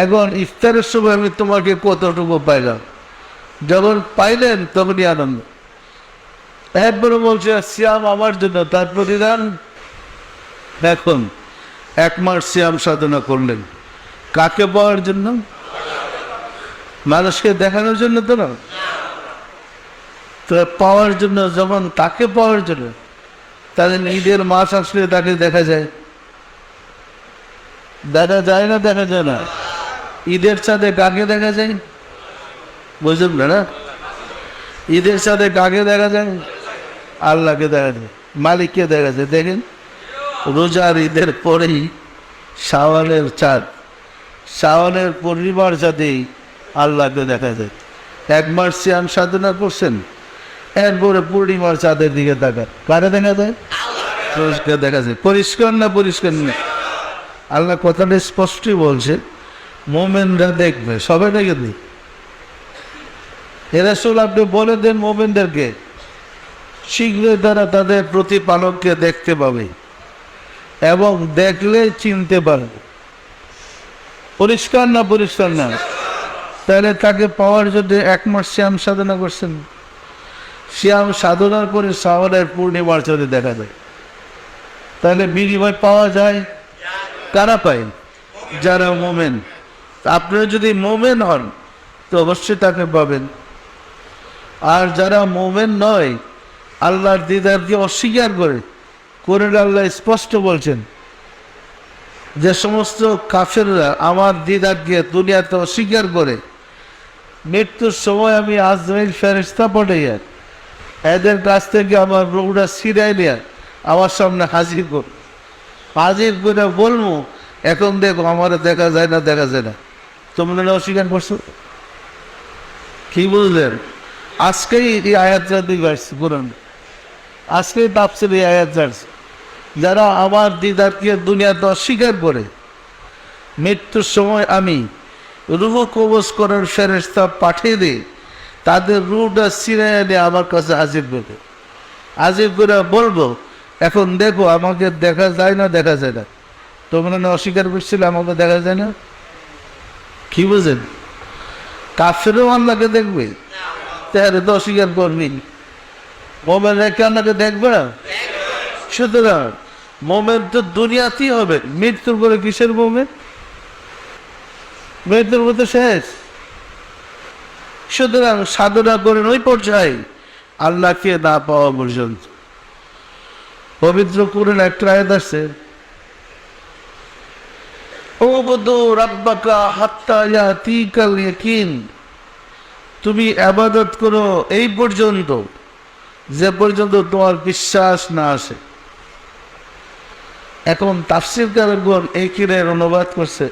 এখন ইফতারের সময় আমি তোমাকে কতটুকু পাইলাম। যখন পাইলেন তখনই আনন্দ। একবারও বলছে সিয়াম আমার জন্য, তার প্রতিদান। এখন 1 মাস সিয়াম সাধনা করলেন, কাকে পাওয়ার জন্য? মানুষকে দেখানোর জন্য তো না, তো পাওয়ার জন্য। যখন তাকে পাওয়ার জন্য, তাহলে ঈদের মাস আসলে তাকে দেখা যায়, দেখা যায় না? দেখা যায় না? ঈদের সাথে কাকে দেখা যায়? বুঝলেন না? ঈদের সাথে কাকে দেখা যায়? আল্লাহকে দেখা যায়, মালিককে দেখা যায়। দেখেন রোজার ঈদের পরেই শাওয়ালের চাঁদ, শাওয়ালের পূর্ণিমার সাথেই আল্লাহকে দেখা যায়। 1 মাস সিয়াম সাধনা করছেন, এরপরে পূর্ণিমার চাঁদের দিকে তাকান, কারে দেখা যায়? পরিষ্কার দেখা যায়। পরিষ্কার না পরিষ্কার না? আল্লাহ কথাটা স্পষ্টই বলছে, মোমেনরা দেখবে, সবাই দেখে দিই। এরা আসলে আপনি বলে দেন মোমেনদেরকে, শীঘ্রই তারা তাদের প্রতিপালককে দেখতে পাবে এবং দেখলে চিনতে পারবে। পরিষ্কার না পরিষ্কার না? তাহলে তাকে পাওয়ার জন্য 1 মাস শ্যাম সাধনা করছেন। শ্যাম সাধনার পরে শ্রাবণের পূর্ণিমার চলে দেখা যায়। তাহলে বিনিময় পাওয়া যায়, কারা পায়? যারা মোমেন। আপনারা যদি মোমেন হন তো অবশ্যই তাকে পাবেন। আর যারা মোমেন নয়, আল্লাহর দিদারকে অস্বীকার করে আল্লাহ স্পষ্ট বলছেন, যে সমস্ত কাফেররা আমার দিদারকে দুনিয়াতে অস্বীকার করে, মৃত্যুর সময় আমি আজরাইল ফেরেশতা পাঠাইয়া এদের কাছ থেকে আমার রূহটা ছিনাই নিয়ে আমার সামনে হাজির করে বলবো, এখন দেখো আমার দেখা যায় না, দেখা যায় না। তোমরা অস্বীকার করছো। কি বুঝলেন? আজকেই এই আয়াতটা দিয়ে আসছে কোরআন, আজকেই তাফসীরে এই আয়াত আসছে, যারা আমার দিদারকে দুনিয়াতে অস্বীকার করে, মৃত্যুর সময় আমি রূহ কবজ করার ফেরেশতা পাঠিয়ে দিই, তাদের রূহটা ছিনাই এনে আমার কাছে হাজির করে বলবো, এখন দেখো আমাকে দেখা যায় না, দেখা যায় না। তোমরা না অস্বীকার করছিলে আমাকে দেখা যায় না? কি বুঝেন? কাফেরও আল্লাহকে দেখবে, তাহলে তো অস্বীকার করবি। মোমেন রেখে আল্লাহকে দেখবে না। সুতরাং মোমেন তো দুনিয়াতেই হবে, মৃত্যুর পরে কিসের মোমেন? মৃত্যুর মধ্যে শেষ। সুতরাং সাধনা করেন ওই পর্যায়ে আল্লাহকে না পাওয়া পর্যন্ত। পবিত্র কোরআনে একটা আয়াত আছে, উবুদু রাব্বাকা হাত্তা ইয়াতিকাল ইয়াকিন, তুমি ইবাদত করো এই পর্যন্ত যে পর্যন্ত তোমার বিশ্বাস না আসে। এখন তাফসীরকারগণ একিনের অনুবাদ করছে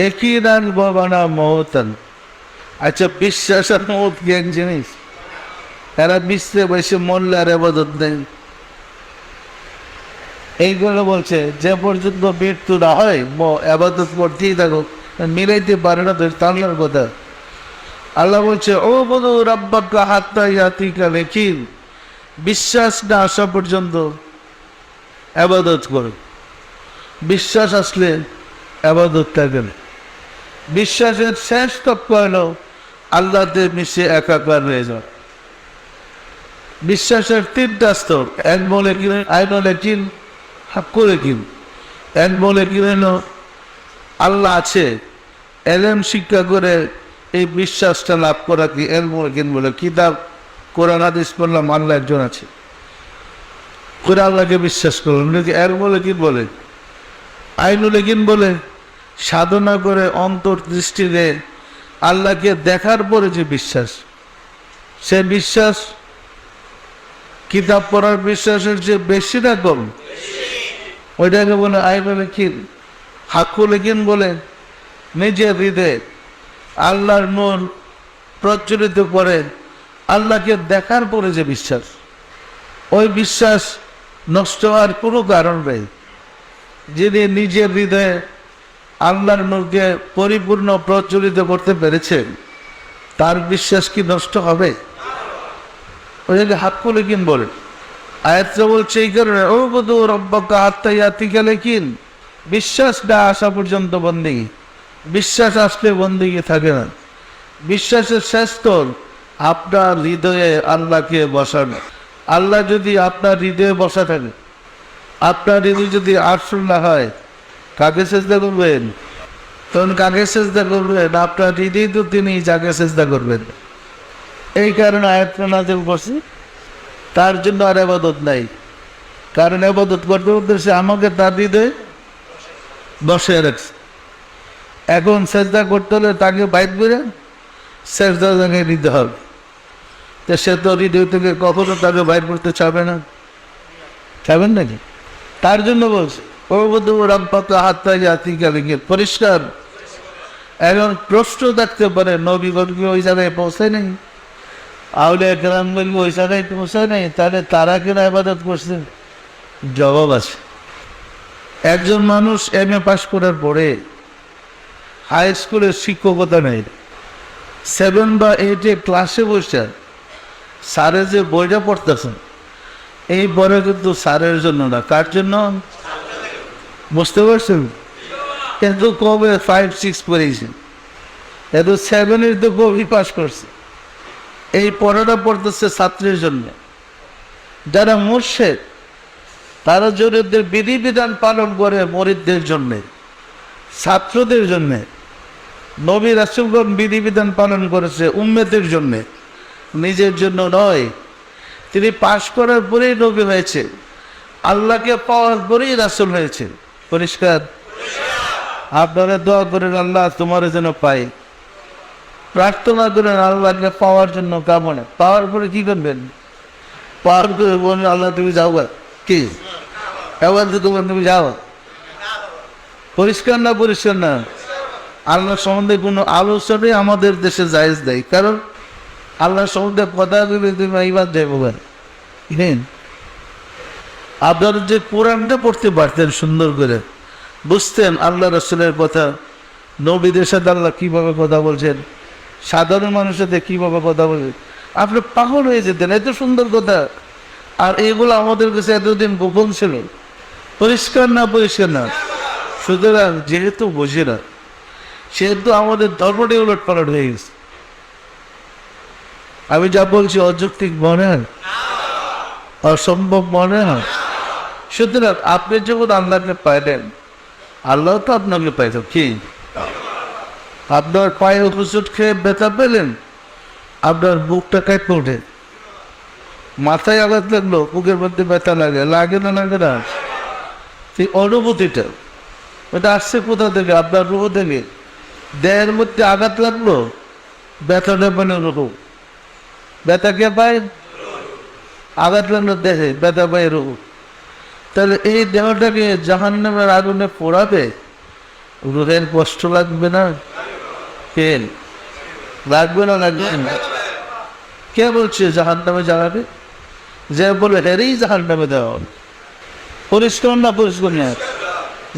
একিনান বাবানা মওতান। আচ্ছা, বিশ্বাস আর মওত কি এক জিনিস? এরা বিশ্বে বসে মরলে আর ইবাদত নেই। এইগুলো বলছে যে পর্যন্ত মৃত্যু না হয় ইবাদত করতেই থাকো, মিলাইতে পারে না তো তাহলে কথা। আল্লাহ বলছে উবুদু রাব্বাকা হাত্তা ইয়াতিকাল ইয়াকিন, বিশ্বাস না আসা পর্যন্ত ইবাদত করো। বিশ্বাস আসলে ইবাদত থাকবে না। বিশ্বাসের শেষ তত্ত্ব হলো আল্লাহতে মিশে একাকার হয়ে যাও। বিশ্বাসের 3টা স্তর, এক বলে কি আইনলে কিন হাক করে কিন। এক বলে কি হলো আল্লাহ আছে, এলেম শিক্ষা করে এই বিশ্বাসটা লাভ করা কি এলমুল কিন বলে। কিতাব কোরআন হাদিস পড়লাম আল্লাহ একজন আছে, করে আল্লাহকে বিশ্বাস করলাম, এলমুল কিন বলে। আইনুল কিন বলে সাধনা করে অন্তর্দৃষ্টিতে আল্লাহকে দেখার পরে যে বিশ্বাস, সে বিশ্বাস কিতাব পড়ার বিশ্বাসের যে বেশি না কম, ওইটাকে বলে আইনুল কিন। হাকুল কিন বলে নিজের হৃদয়ে আল্লাহর নূর প্রজ্বলিত করে আল্লাহকে দেখার পরে যে বিশ্বাস, ওই বিশ্বাস নষ্ট হওয়ার কোনো কারণ নেই। যিনি নিজের হৃদয়ে আল্লাহর নূরকে পরিপূর্ণ প্রজ্বলিত করতে পেরেছেন, তার বিশ্বাস কি নষ্ট হবে? ওইটাকে হাক্কুল ইয়াকিন বলে। আয়াতটা বলছে এই কারণে উবুদু রাব্বাকা হাত্তা ইয়াতিকাল ইয়াকিন, বিশ্বাস না আসা পর্যন্ত বন্দেগী। বিশ্বাস আসলে বন্দেগী থাকে না। বিশ্বাসের শেষ স্তর আপনার হৃদয়ে আল্লাহকে বসানো। আল্লাহ যদি আপনার হৃদয়ে বসা থাকে, আপনার হৃদয় যদি আরশ না হয়, কাকে সেজদা করবেন? তখন কাকে সেজদা করবেন? আপনার হৃদয় তো তিনি যাকে সেজদা করবেন। এই কারণে আয়াতটা নাযিল করছি, তার জন্য আর ইবাদত নাই। কারণ ইবাদত করতে উদ্দেশ্যে আমাকে তার হৃদয়ে বসে রাখছে। এখন সেজদা করতে হলে তাকে বাইর করে সেজদা জায়গায় নিতে হবে। তো সে তো হৃদয় থেকে কখনো তাকে বাইর করতে চাবে না, চাবেন নাকি? তার জন্য বলছে উবুদু রাব্বাকা হাত্তা ইয়াতিকাল ইয়াকিন, পরিষ্কার। এখন প্রশ্ন থাকতে পারে নবীগণ কি ওই জায়গায় পৌঁছায় নাই? আউলিয়া কেরাম বলবো ওই জায়গায় পৌঁছায় নাই, তাহলে তারা কেন ইবাদত করছে? জবাব আছে। একজন মানুষ MA পাশ করার পরে হাই স্কুলের শিক্ষকতা নেই, 7 বা 8 ক্লাসে বসে স্যারে যে বইটা পড়তেছেন, এই বইটা কিন্তু স্যারের জন্য না, কার জন্য? বুঝতে পারছেন? কিন্তু কবে 5-6 পড়েছেন, এত 7-এর তো কবি পাস করছে। এই পড়াটা পড়তেছে ছাত্রের জন্য। যারা মুর্শিদ তারা জোরেদের বিধিবিধান পালন করে মুরিদদের জন্যে, ছাত্রদের জন্যে। নবী রাসূলগণ বিধিবিধান পালন করেছে উম্মতের জন্যে, নিজের জন্য নয়। তিনি পাশ করার পরেই নবী হয়েছে, আল্লাহকে পাওয়ার পরেই রাসূল হয়েছে। পরিষ্কার? আপনারা দোয়া করেন আল্লাহ তোমার যেন পাই, প্রার্থনা করেন আল্লাহকে পাওয়ার জন্য কামনা। পাওয়ার পরে কি করবেন? পাওয়ার করে বলেন আল্লাহ তুমি যাও, কি এবার তো তোমার তুমি যাও। পরিষ্কার না? পরিষ্কার না? আল্লাহ সম্বন্ধে কোনো আলোচনাই আমাদের দেশে জায়েজ দেয়, কারণ আল্লাহ সম্বন্ধে কথা বলে তুমি এইবার যাবো। আপনারা যে কোরআনটা পড়তে পারতেন সুন্দর করে, বুঝতেন আল্লাহ রাসূলের কথা, নবীদের সাথে আল্লাহ কীভাবে কথা বলছেন, সাধারণ মানুষের সাথে কীভাবে কথা বলছেন, আপনি পাগল হয়ে যেতেন। এত সুন্দর কথা, আর এগুলো আমাদের কাছে এতদিন গোপন ছিল। পরিষ্কার না? পরিষ্কার না? সুতরাং যেহেতু বোঝে না, সেহেতু আমাদের ধর্মটাই উলট পালট হয়ে গেছে। আমি যা বলছি অযৌক্তিক মনে হয়, অসম্ভব মনে হয়। সুতরাং আপনি যখন আল্লাহকে পাইলেন, আল্লাহ তো আপনাকে পাইত। কি আপনার পায়ে ওষুধ খেয়ে ব্যথা পেলেন, আপনার বুকটা কেটে ওঠে, মাথায় আঘাত লাগলো, বুকের মধ্যে ব্যথা লাগে, লাগে না? লাগে না? সেই অনুভূতিটা ওটা আসছে কোথা থেকে? আপনার রুহ থেকে। দেহের মধ্যে আঘাত লাগলো, ব্যথাটা মানে রুহ। ব্যথা কে পায়? আঘাত লাগলো দেহে, ব্যথা পায় রুহ। তাহলে এই দেহটাকে জাহান্নামের আগুনে পোড়াবে, রুহের কষ্ট লাগবে না? কে লাগবে না? লাগবে না? কে বলছে জাহান্নামে জ্বালাবে? যে বলে হেরেই জাহান্নামে দেওয়া। পরিষ্কার না? পরিষ্কার না?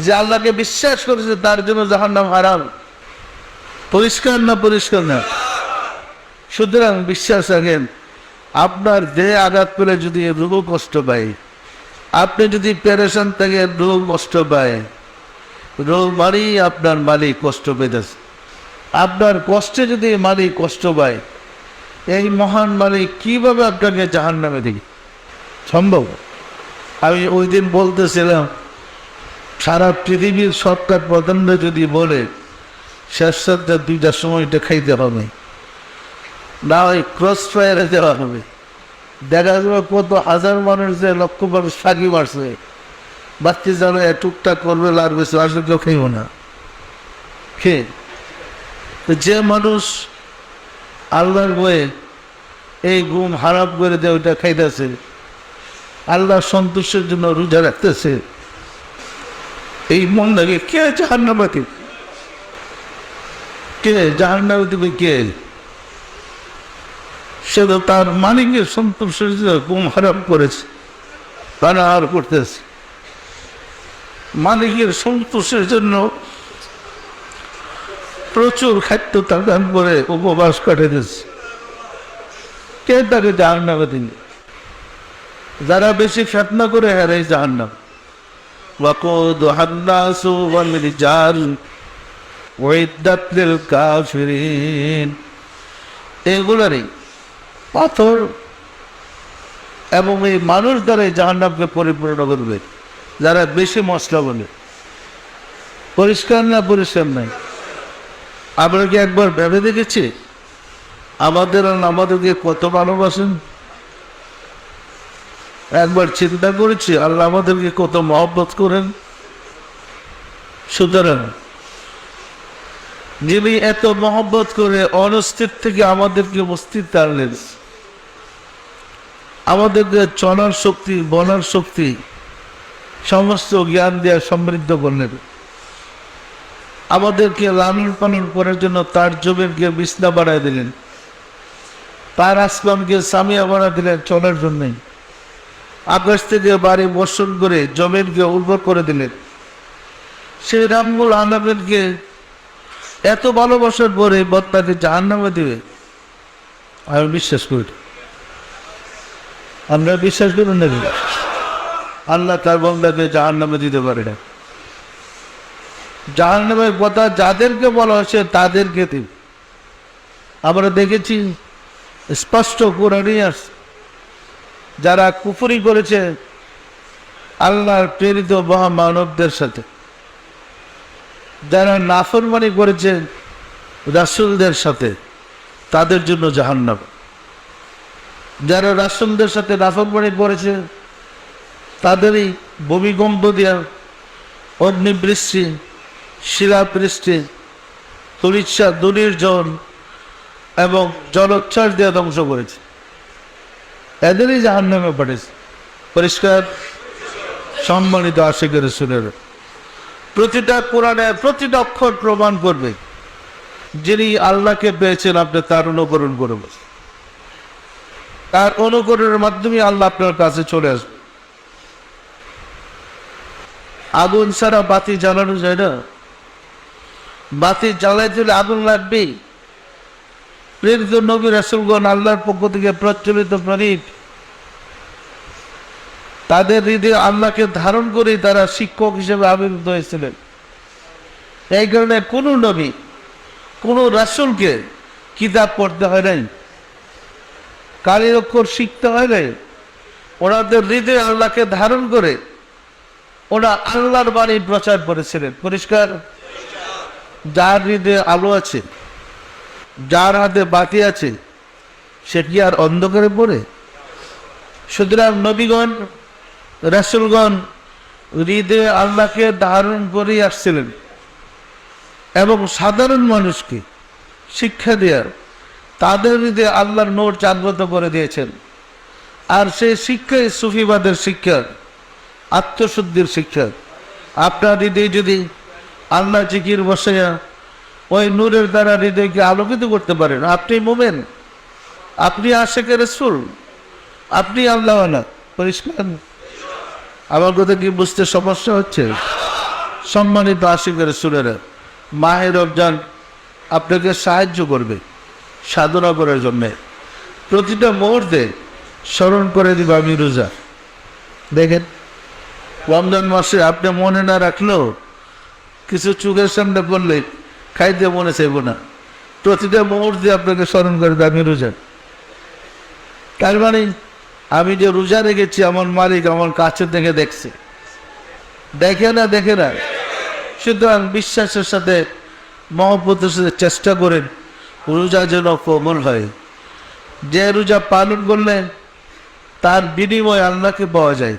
যে আল্লাহকে বিশ্বাস করেছে তার জন্য জাহান্নাম হারাম। পরিষ্কার না? পরিষ্কার না? সুতরাং বিশ্বাস রাখেন, আপনার দেহে আঘাত পেলে যদি রোগ কষ্ট পায়, আপনি যদি পেরেশান থেকে রোগ কষ্ট পায়, রোগ মানেই আপনার মালিক কষ্ট পেতেছে। আপনার কষ্টে যদি মালিক কষ্ট পায়, এই মহান মালিক কীভাবে আপনাকে জাহান্নামে দিবে? সম্ভব? আমি ওই দিন বলতেছিলাম, সারা পৃথিবীর সরকার প্রধানরা যদি বলে শেষ সপ্তাহ 2টার সময়টা খাইতে হবে, না ওই ক্রস ফায়ারে দেওয়া হবে, দেখা যাবে কত হাজার মানুষ, যে লক্ষ মানুষ ফাঁকি মারছে, বাচ্চা জানো টুকটাক করবে, লাগবে, আসলে কেউ খাইব না। খেয়ে যে মানুষ আল্লাহর বয়ে এই ঘুম হারাম করে দেয়, ওইটা খাইতেছে, আল্লাহর সন্তুষ্টের জন্য রোজা রাখতেছে, এই মন লাগে কে জাহান্নামে দিবে? কে জাহান্নামে দিবে? কে? সে তো তার মালিকের সন্তুষ্টের জন্য ঘুম হারাম করেছে, পানাহার করতেছে, মালিকের সন্তুষ্টের জন্য প্রচুর খাদ্য দান করে উপবাস কাটাইতেছে। কে তাকে জাহান্নামে দিবে? যারা বেশি ফিতনা করে হারাই জাহান্নাম। ওয়াকুদুহা আন-নাসু ওয়াল রিজাল উইদ্দাত লিল কাফিরিন। এগুলারই পাথর এবং এই মানুষ দ্বারাই জাহান্নামকে পরিপূর্ণ করবে, যারা বেশি মশলা বলে। পরিষ্কার না? পরিষ্কার নাই? আমরা কি একবার ভেবে দেখেছি আমাদেরকে কত ভালোবাসেন? একবার চিন্তা করেছি আল্লাহ আমাদেরকে কত মহব্বত করেন? সুতরাং যিনি এত মহব্বত করে অনস্থির থেকে আমাদেরকে অস্তিত্ব আনলেন, আমাদেরকে চলার শক্তি, বলার শক্তি, সমস্ত জ্ঞান দেওয়া সমৃদ্ধ করলেন, আমাদেরকে লালন পালন করার জন্য তার জমিনকে বিছনা বাড়ায় দিলেন, তার আসমানকে সামিয়া বানা দিলেন চলার জন্যই। আকাশ থেকে বাড়ি বর্ষণ করে জমিনকে উর্বর করে দিলেন। সেই রাব্বুল আলামিনকে এত ভালোবাসার পরে বদলাকে জাহান্নামে দিবে, আমি বিশ্বাস করি। আমরা বিশ্বাস করুন না, আল্লাহ তার বান্দাকে জাহান্নামে দিতে পারে না। জাহান্নামের কথা যাদেরকে বলা হয়েছে তাদেরকে দিবে। আমরা দেখেছি স্পষ্ট কোরআনে আসছে, যারা কুফরি করেছে আল্লাহর প্রেরিত মহামানবদের সাথে, যারা নাফরমানি করেছে রাসূলদের সাথে, তাদের জন্য জাহান্নাম। যারা রাসূলদের সাথে নাফরমানি করেছে তাদেরই ভূমিকম্প দিয়া, অগ্নিবৃষ্টি, শিলাবৃষ্টি, তুলিচ্ছা দুর্নির্জন এবং জলোচ্ছ্বাস দিয়ে ধ্বংস করেছে, এদেরই জাহান্নামে পাঠিয়েছে। পরিষ্কার? সম্মানিত আশিকের রাসূলের প্রতিটা কোরআনে প্রতিটা অক্ষর প্রমাণ করবে, যিনি আল্লাহকে পেয়েছেন আপনি তার অনুকরণ করবেন, তার অনুকরণের মাধ্যমে আল্লাহ আপনার কাছে চলে আসবে। আগুন ছাড়া বাতি জ্বালানো যায় না, বাতি জ্বালাইতে হলে আগুন লাগবেই। প্রেরিত নবী রাসূলগণ আল্লাহর পক্ষ থেকে প্রচলিত প্রদীপ, তাদের হৃদয়ে আল্লাহকে ধারণ করে তারা শিক্ষক হিসেবে আবির্ভূত হয়েছিলেন। এই কারণে কোনো নবী, কোনো রাসূলকে কিতাব পড়তে হয় নাই, কালির অক্ষর শিখতে হয় নাই। ওনাদের হৃদয়ে আল্লাহকে ধারণ করে ওরা আল্লাহর বাণী প্রচার করেছিলেন। পরিষ্কার? যার হৃদয়ে আলো আছে, যার হাতে বাতি আছে, সে কি আর অন্ধকারে পড়ে? সুতরাং নবীগণ রাসূলগণ হৃদয়ে আল্লাহকে ধারণ করে আসছিলেন এবং সাধারণ মানুষকে শিক্ষা দেয়া তাদের হৃদয়ে আল্লাহর নূর জাগ্রত করে দিয়েছেন। আর সেই শিক্ষাই সুফিবাদের শিক্ষা, আত্মশুদ্ধির শিক্ষা। আপনার হৃদয়ে যদি আল্লাহ জিকির বসাইয়া ওই নূরের দ্বারা হৃদয়কে আলোকিত করতে পারেন, আপনি মুমিন, আপনি আশিকে রাসূল, আপনি আল্লাহওয়ালা। পরিষ্কার? আমার কথা কি বুঝতে সমস্যা হচ্ছে? সম্মানিত আশিকে রাসূলেরা, মাহে রমজান আপনাকে সাহায্য করবে সাধনা করার জন্যে। প্রতিটা মুহূর্তে স্মরণ করে দিব আমি রোজা। দেখেন, রমজান মাসে আপনি মনে না রাখলেও কিছু চোখের সামনে বললে খাইতে মনে চাইব না। প্রতিটা মুহূর্তে আপনাকে স্মরণ করে দেব আমি রোজা। তার মানে আমি যে রোজা রেখেছি আমার মালিক আমার কাছে থেকে দেখছে, দেখে না? দেখে না? সুতরাং বিশ্বাসের সাথে মহব্বতের সাথে চেষ্টা করেন রোজা যেন কবুল হয়। যে রোজা পালন করলেন তার বিনিময় আল্লাহকে পাওয়া যায়,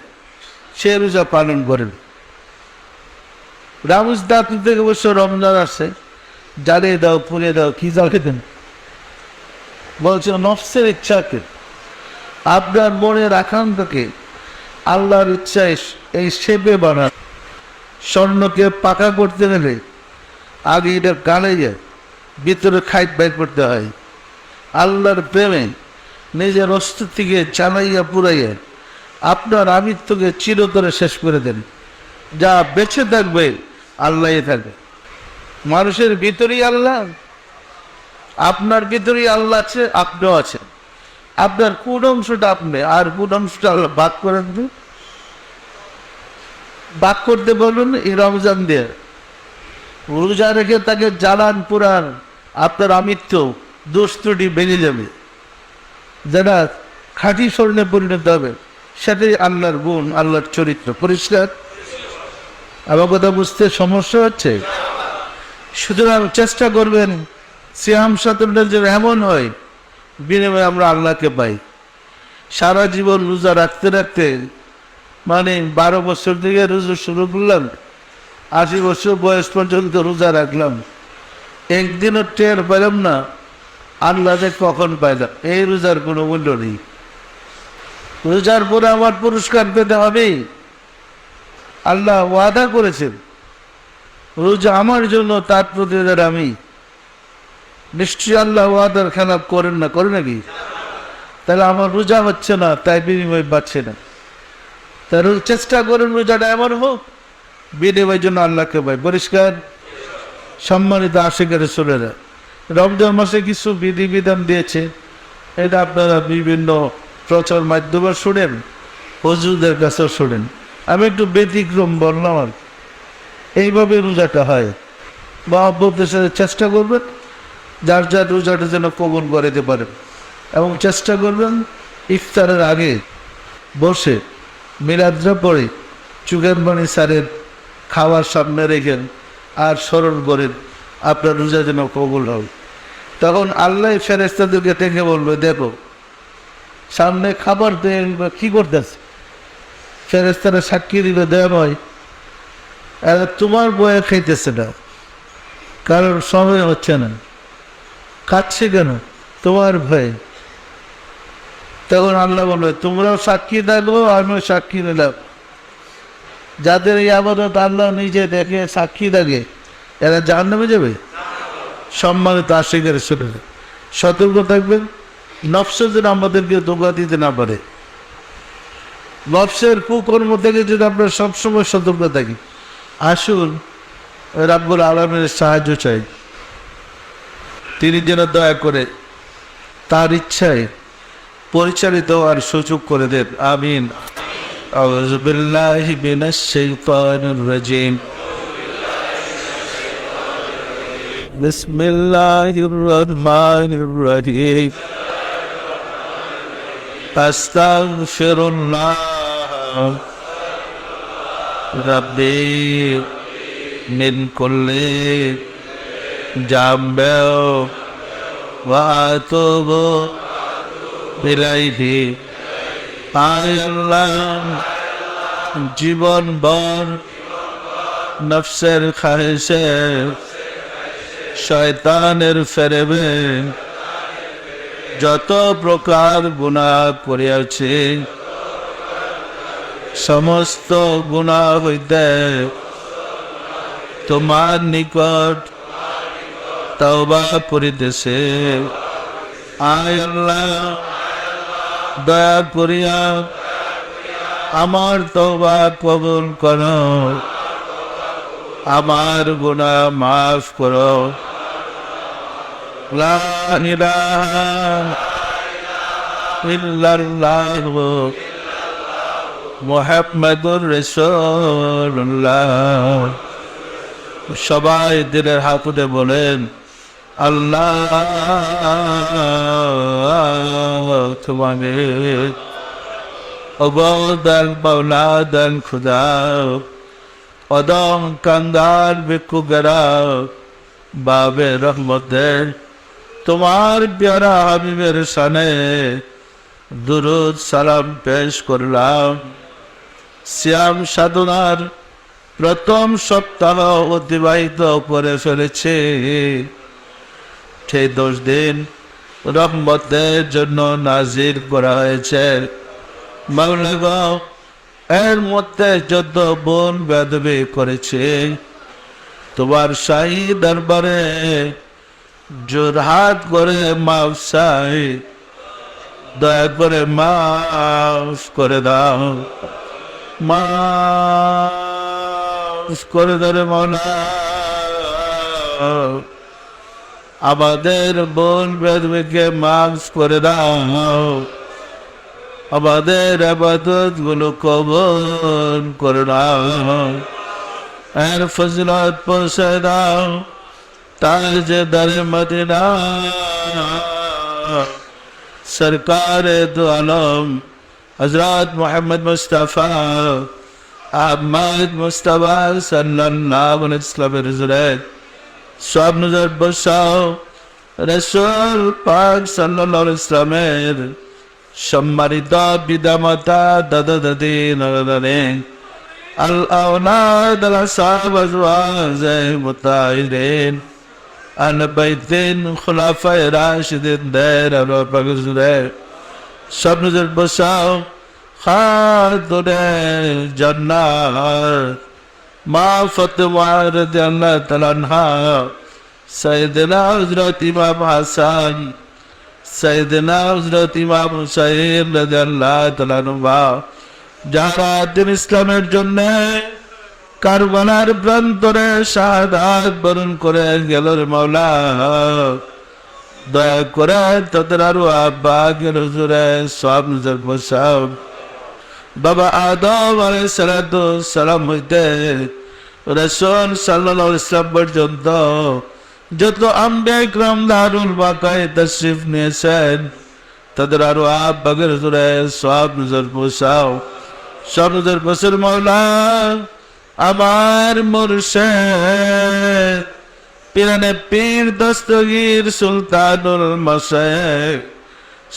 সে রোজা পালন করেন। রামুজদা থেকে অবশ্য রমজান আসছে, জ্বালিয়ে দাও, পুড়িয়ে দাও, কি জ্বালিয়ে দেন? বলছে নফসের ইচ্ছাকে, আপনার মনের আকাঙ্ক্ষাকে আল্লাহর ইচ্ছায় এই শেপে বানান। স্বর্ণকে পাকা করতে গেলে আগে এটা গালাইয়া ভিতরে খাইট বাইর করতে হয়। আল্লাহর প্রেমে নিজের অস্তিত্বকে চালাইয়া পুরাইয়া আপনার আমিত্বকে চিরতরে শেষ করে দেন। যা বেঁচে থাকবে আল্লাহই থাকবে। মানুষের ভিতরেই আল্লাহ, আপনার ভিতরেই আল্লাহ আছে, আপনিও আছেন। আপনার কোন অংশটা আপনি আর কোন অংশটা আল্লাহ ভাগ করে দেবে? ভাগ করতে বলুন এই রমজান দিয়ে। রোজা রেখে তাকে জ্বালান পুরান, আপনার আমিত্ব দোষ ত্রুটি বেড়ে যাবে, যারা খাঁটি স্বর্ণে পরিণত হবে। সেটাই আল্লাহর গুণ, আল্লাহর চরিত্র। পরিষ্কার? আমার কথা বুঝতে সমস্যা হচ্ছে? সুতরাং চেষ্টা করবেন সিয়াম সাধনটা যেন এমন হয় বিনিময়ে আমরা আল্লাহকে পাই। সারা জীবন রোজা রাখতে রাখতে, মানে 12 বছর থেকে রোজা শুরু করলাম, 80 বছর বয়স পর্যন্ত রোজা রাখলাম, একদিনও টের পেলাম না আল্লাহকে কখন পাইলাম। এই রোজার কোনো মূল্য নেই। রোজার পরে আমার পুরস্কার পেতে হবে। আল্লাহ ওয়াদা করেছেন রোজা আমার জন্য, তার প্রতিদান আমি। নিশ্চয়ই আল্লাহ ওয়াদার খেলাপ করেন না, করে নাকি? তাহলে আমার রোজা হচ্ছে না, তাই বিনিময় পাচ্ছে না। তার চেষ্টা করুন রোজাটা এমন হোক বিনিময়ের জন্য আল্লাহকে ভয়। পরিষ্কার? সম্মানিত আশিকের রাসূলেরা, রমজান মাসে কিছু বিধিবিধান দিয়েছে, এটা আপনারা বিভিন্ন প্রচার মাধ্যমে শুনেন, হুজুরদের কাছেও শুনেন। আমি একটু ব্যতিক্রম বললাম আর এইভাবে রোজাটা হয়। মহব্বতের সাথে চেষ্টা করবেন যার যার রোজাটা যেন কবুল করে দিতে পারেন, এবং চেষ্টা করবেন ইফতারের আগে বসে মিলাদরা পড়ে চোখের পানি স্যারের খাওয়ার সামনে রেখেন আর স্মরণ করেন আপনার রোজা যেন কবুল হবে। তখন আল্লাহ ফেরেশতাদেরকে দেখে বলবে, দেখো সামনে খাবার দিয়ে কী করতেছে। ফেরেশতারা সাক্ষী দিলে, দেয় ভাই এরা তোমার বয়ে খাইতেছে না, কারণ সময় হচ্ছে না, খাচ্ছে কেন? তোমার ভয়ে। তখন আল্লাহ বলবে, তোমরাও সাক্ষী দিলো, আমিও সাক্ষী দিলাম। যাদের এই আবাদত আল্লাহ নিজে দেখে সাক্ষী থাকে, এরা জাহান্নামে যাবে। সম্মানিত আশিকের রাসূলেরা, সতর্ক থাকবেন নফস যেন আমাদেরকে ধোঁকা দিতে না পারে। নফসের কুকর্ম থেকে যদি আমরা সবসময় সতর্ক থাকি। আসুন রাব্বুল আলামিনের সাহায্য চাই, তিনি যেন দয়া করে তার ইচ্ছায় পরিচালিত আর সুযোগ করে দেন। আমিন। আউযু বিল্লাহি মিনাশ শাইতানির রাজিম। বিসমিল্লাহির রহমানির রহিম। আস্তাগফিরুল্লাহ রাব্বি মিন কুল্লি জামবে ওয়া আতুবু ইলাইহি। আল্লাহ জীবন ভর নফসের খায়েশে শয়তানের ফেরেবে যত প্রকার গুনাহ করিয়াছি, সমস্ত গুনাহ হইতে তোমার নিকট তওবা করিতেছে। আয় আল্লাহ দয়া করিয়া আমার তওবা কবুল করো, আমার গুনাহ মাফ করো। লা ইলাহা ইল্লাল্লাহু মুহাম্মাদুর রাসূলুল্লাহ। সবাই দিলের হাত উঠে বলেন, আল্লাহ তোমাকে অবদান পাওলাদান খুদা অদম কান্দার বিকুগরা বাবে রহমতের তোমার প্যারা হাবিবের শানে দুরুদ সালাম পেশ করলাম। শ্যাম সাধনার প্রথম সপ্তাহ অতিবাহিত করে ফেলেছে। সেই 10 দিন রহমতের জন্য নাজির করা হয়েছে। মাওলানা এর মধ্যে যত বোন বেদবি করেছে তোমার শাহী দরবারে জোরহাত করে মাফ চাই, দয়া করে মাফ করে দাও, মাফ করে দাও মাওলানা। আমাদের বোন বেদবিকে মাফ করে দাও, আমাদের ইবাদত গুলো কবুল করে দাও, এর ফজিলত পৌঁছে দাও তাজদার মদিনা সরকারে দু আলম হযরত মুহাম্মদ মুস্তাফা আহমদ মুস্তাফা সাল্লাল্লাহু আলাইহি ওয়াসাল্লামের হুজুরে সব নজর বসাও রাসূল পাক সাল্লাল্লাহু আলাইহি ওয়াসাল্লামের সম্মানিত পিতামাতা দাদা দাদি নানা নানি আল আওলাদ আল আসহাব আজওয়াজ মুতাহিরিন আল বাইতিন খুলাফায়ে রাশিদিন দের আল্লাহ সব নজর বসাও খাতুনে জান্নাত মা ফাতেমা রাদিয়াল্লাহু তাআলা আনহা সাইয়েদনা হযরত ইমাম হাসান সাইয়েদনা হযরত ইমাম হুসাইন রাদিয়াল্লাহু তাআলা আনহু যারা দিন ইসলামের জন্য কারবালার প্রান্তরে শাহাদাত বরণ করে গেল রে মাওলা, দয়া করে তাদের আরো আব্বাকে হুজুরে সব নজর বসাও। বাবা আদম আলাইহিস সালাতু সালাম হইতে রাসূল সাল্লাল্লাহু আলাইহি ওয়াসাল্লাম পর্যন্ত যত আম্বিয়া ইকরাম দারুল বাকায়ে তাশরিফ নিয়েছেন, তাদের আরো আব্বাকে হুজুরে সব নজর বসাও। সব নজর বসার মাওলা আমার মুর্শিদ পিরানে পীর দস্তগীর সুলতানুল মাশায়েখ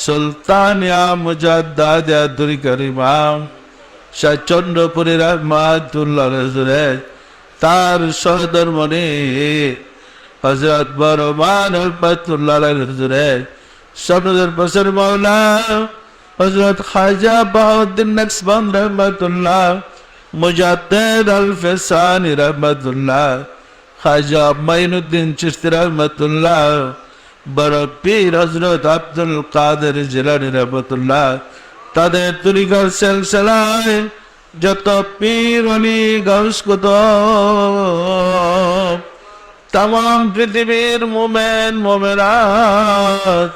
সুলতান ইয়া মুজাদ্দাদ ইয়া তরিকার ইমাম শাহ চন্দ্রপুরী রহমাতুল্লাহ আলাইহি তার সহধর্মণি হযরত বরমান রহমাতুল্লাহ আলাইহি সবনজর বসর মাওলা হযরত খাজা বাউদ্দিন নকশবন্দ রহমাতুল্লাহ মুজাদ্দিদ আল ফিসানি রহমাতুল্লাহ খাজা মাইনুদ্দিন চিশতি রহমাতুল্লাহ বড় পীর হযরত আব্দুল কাদের জিলানী রহমাতুল্লাহ তাদের তরিকার সিলসিলায় যত পীর ওলি গাউস কুতুব तमाम পৃথিবীর মুমিন মুমিনাত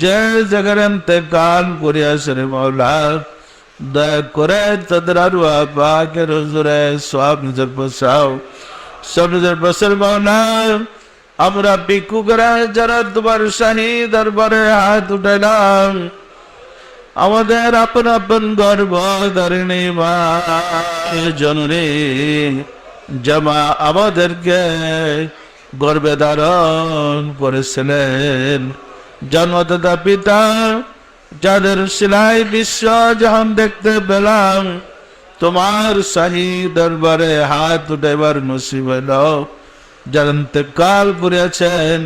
যে জায়গার ইন্তেকাল করিয়াছেন মাওলা, দয়া করে তাদের আরওয়াহ পাকের হুজুরে সওয়াব নজর বসাও। সব নজর বসার মাওলা আমরা ভিক্ষুকরা যারা তোমার শাহী দরবারে হাত উঠাইলাম, আমাদের আপন আপন গর্ভ ধারিণী মা জননী জামা আমাদেরকে গর্বে ধারণ করেছিলেন, জন্মদাতা পিতা যাদের সিলাই বিশ্ব জাহান দেখতে পেলাম, তোমার শাহী দরবারে হাত উঠাইবার নসিব হইল। যারা ইন্তেকাল করিয়াছেন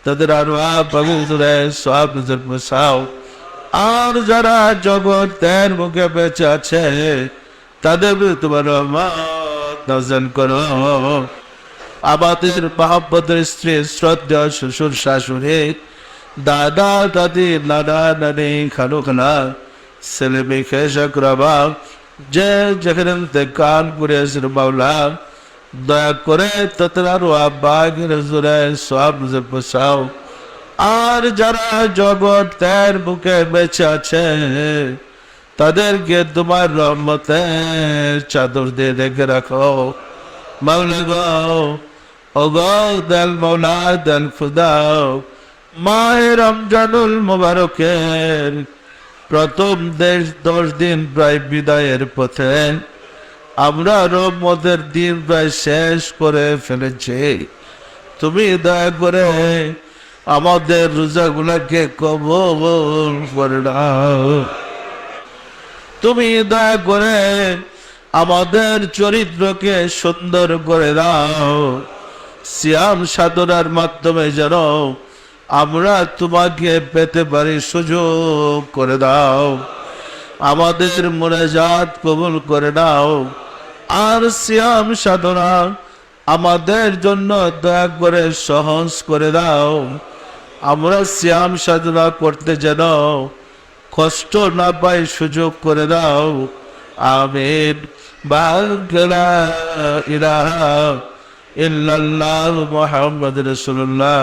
তাদের আরওয়াহ পবিত্রে সওয়াব নজর বসাও। আর যারা জগতের মুখে বেঁচে আছে তাদের তোমার রহমত নাযিল করো। আমাদের মহব্বতের স্ত্রী, শ্রদ্ধা শ্বশুর শাশুড়ি, দাদা দাদি, নানা নানি, খালু খালা, ছেলে মেয়ে খেসাক রাবা যে যেখানে ইন্তেকাল করিয়াছেন মাওলা, দয়া করে তাদের আরওয়াহ পাকের হুজুরে সওয়াব নজর বসাও। আর যারা জগতের বুকে বেঁচে আছে তাদেরকে তোমার রহমতের চাদর দিয়ে রেখে রাখো মাওলা গো। ও গো দেল মাওলা দেল খুদা, মাহে রমজানুল মুবারকের প্রথম 10 দিন প্রায় বিদায়ের পথে, আমরা রহমতের দিন প্রায় শেষ করে ফেলেছি। তুমি দয়া করে আমাদের রোজাগুলোকে কবুল করে নাও। তুমি দয়া করে আমাদের চরিত্রকে সুন্দর করে দাও। সিয়াম সাধনার মাধ্যমে যেন আমরা তোমাকে পেতে পারি সুযোগ করে দাও। আমাদের মুনাজাত কবুল করে নাও। আর সিয়াম সাধনা আমাদের জন্য দয়া করে সহজ করে দাও। আমরা সিয়াম সাধনা করতে যেন কষ্ট না পাই সুযোগ করে দাও। আমিন। লা ইলাহা ইল্লাল্লাহ মুহাম্মাদুর রাসূলুল্লাহ।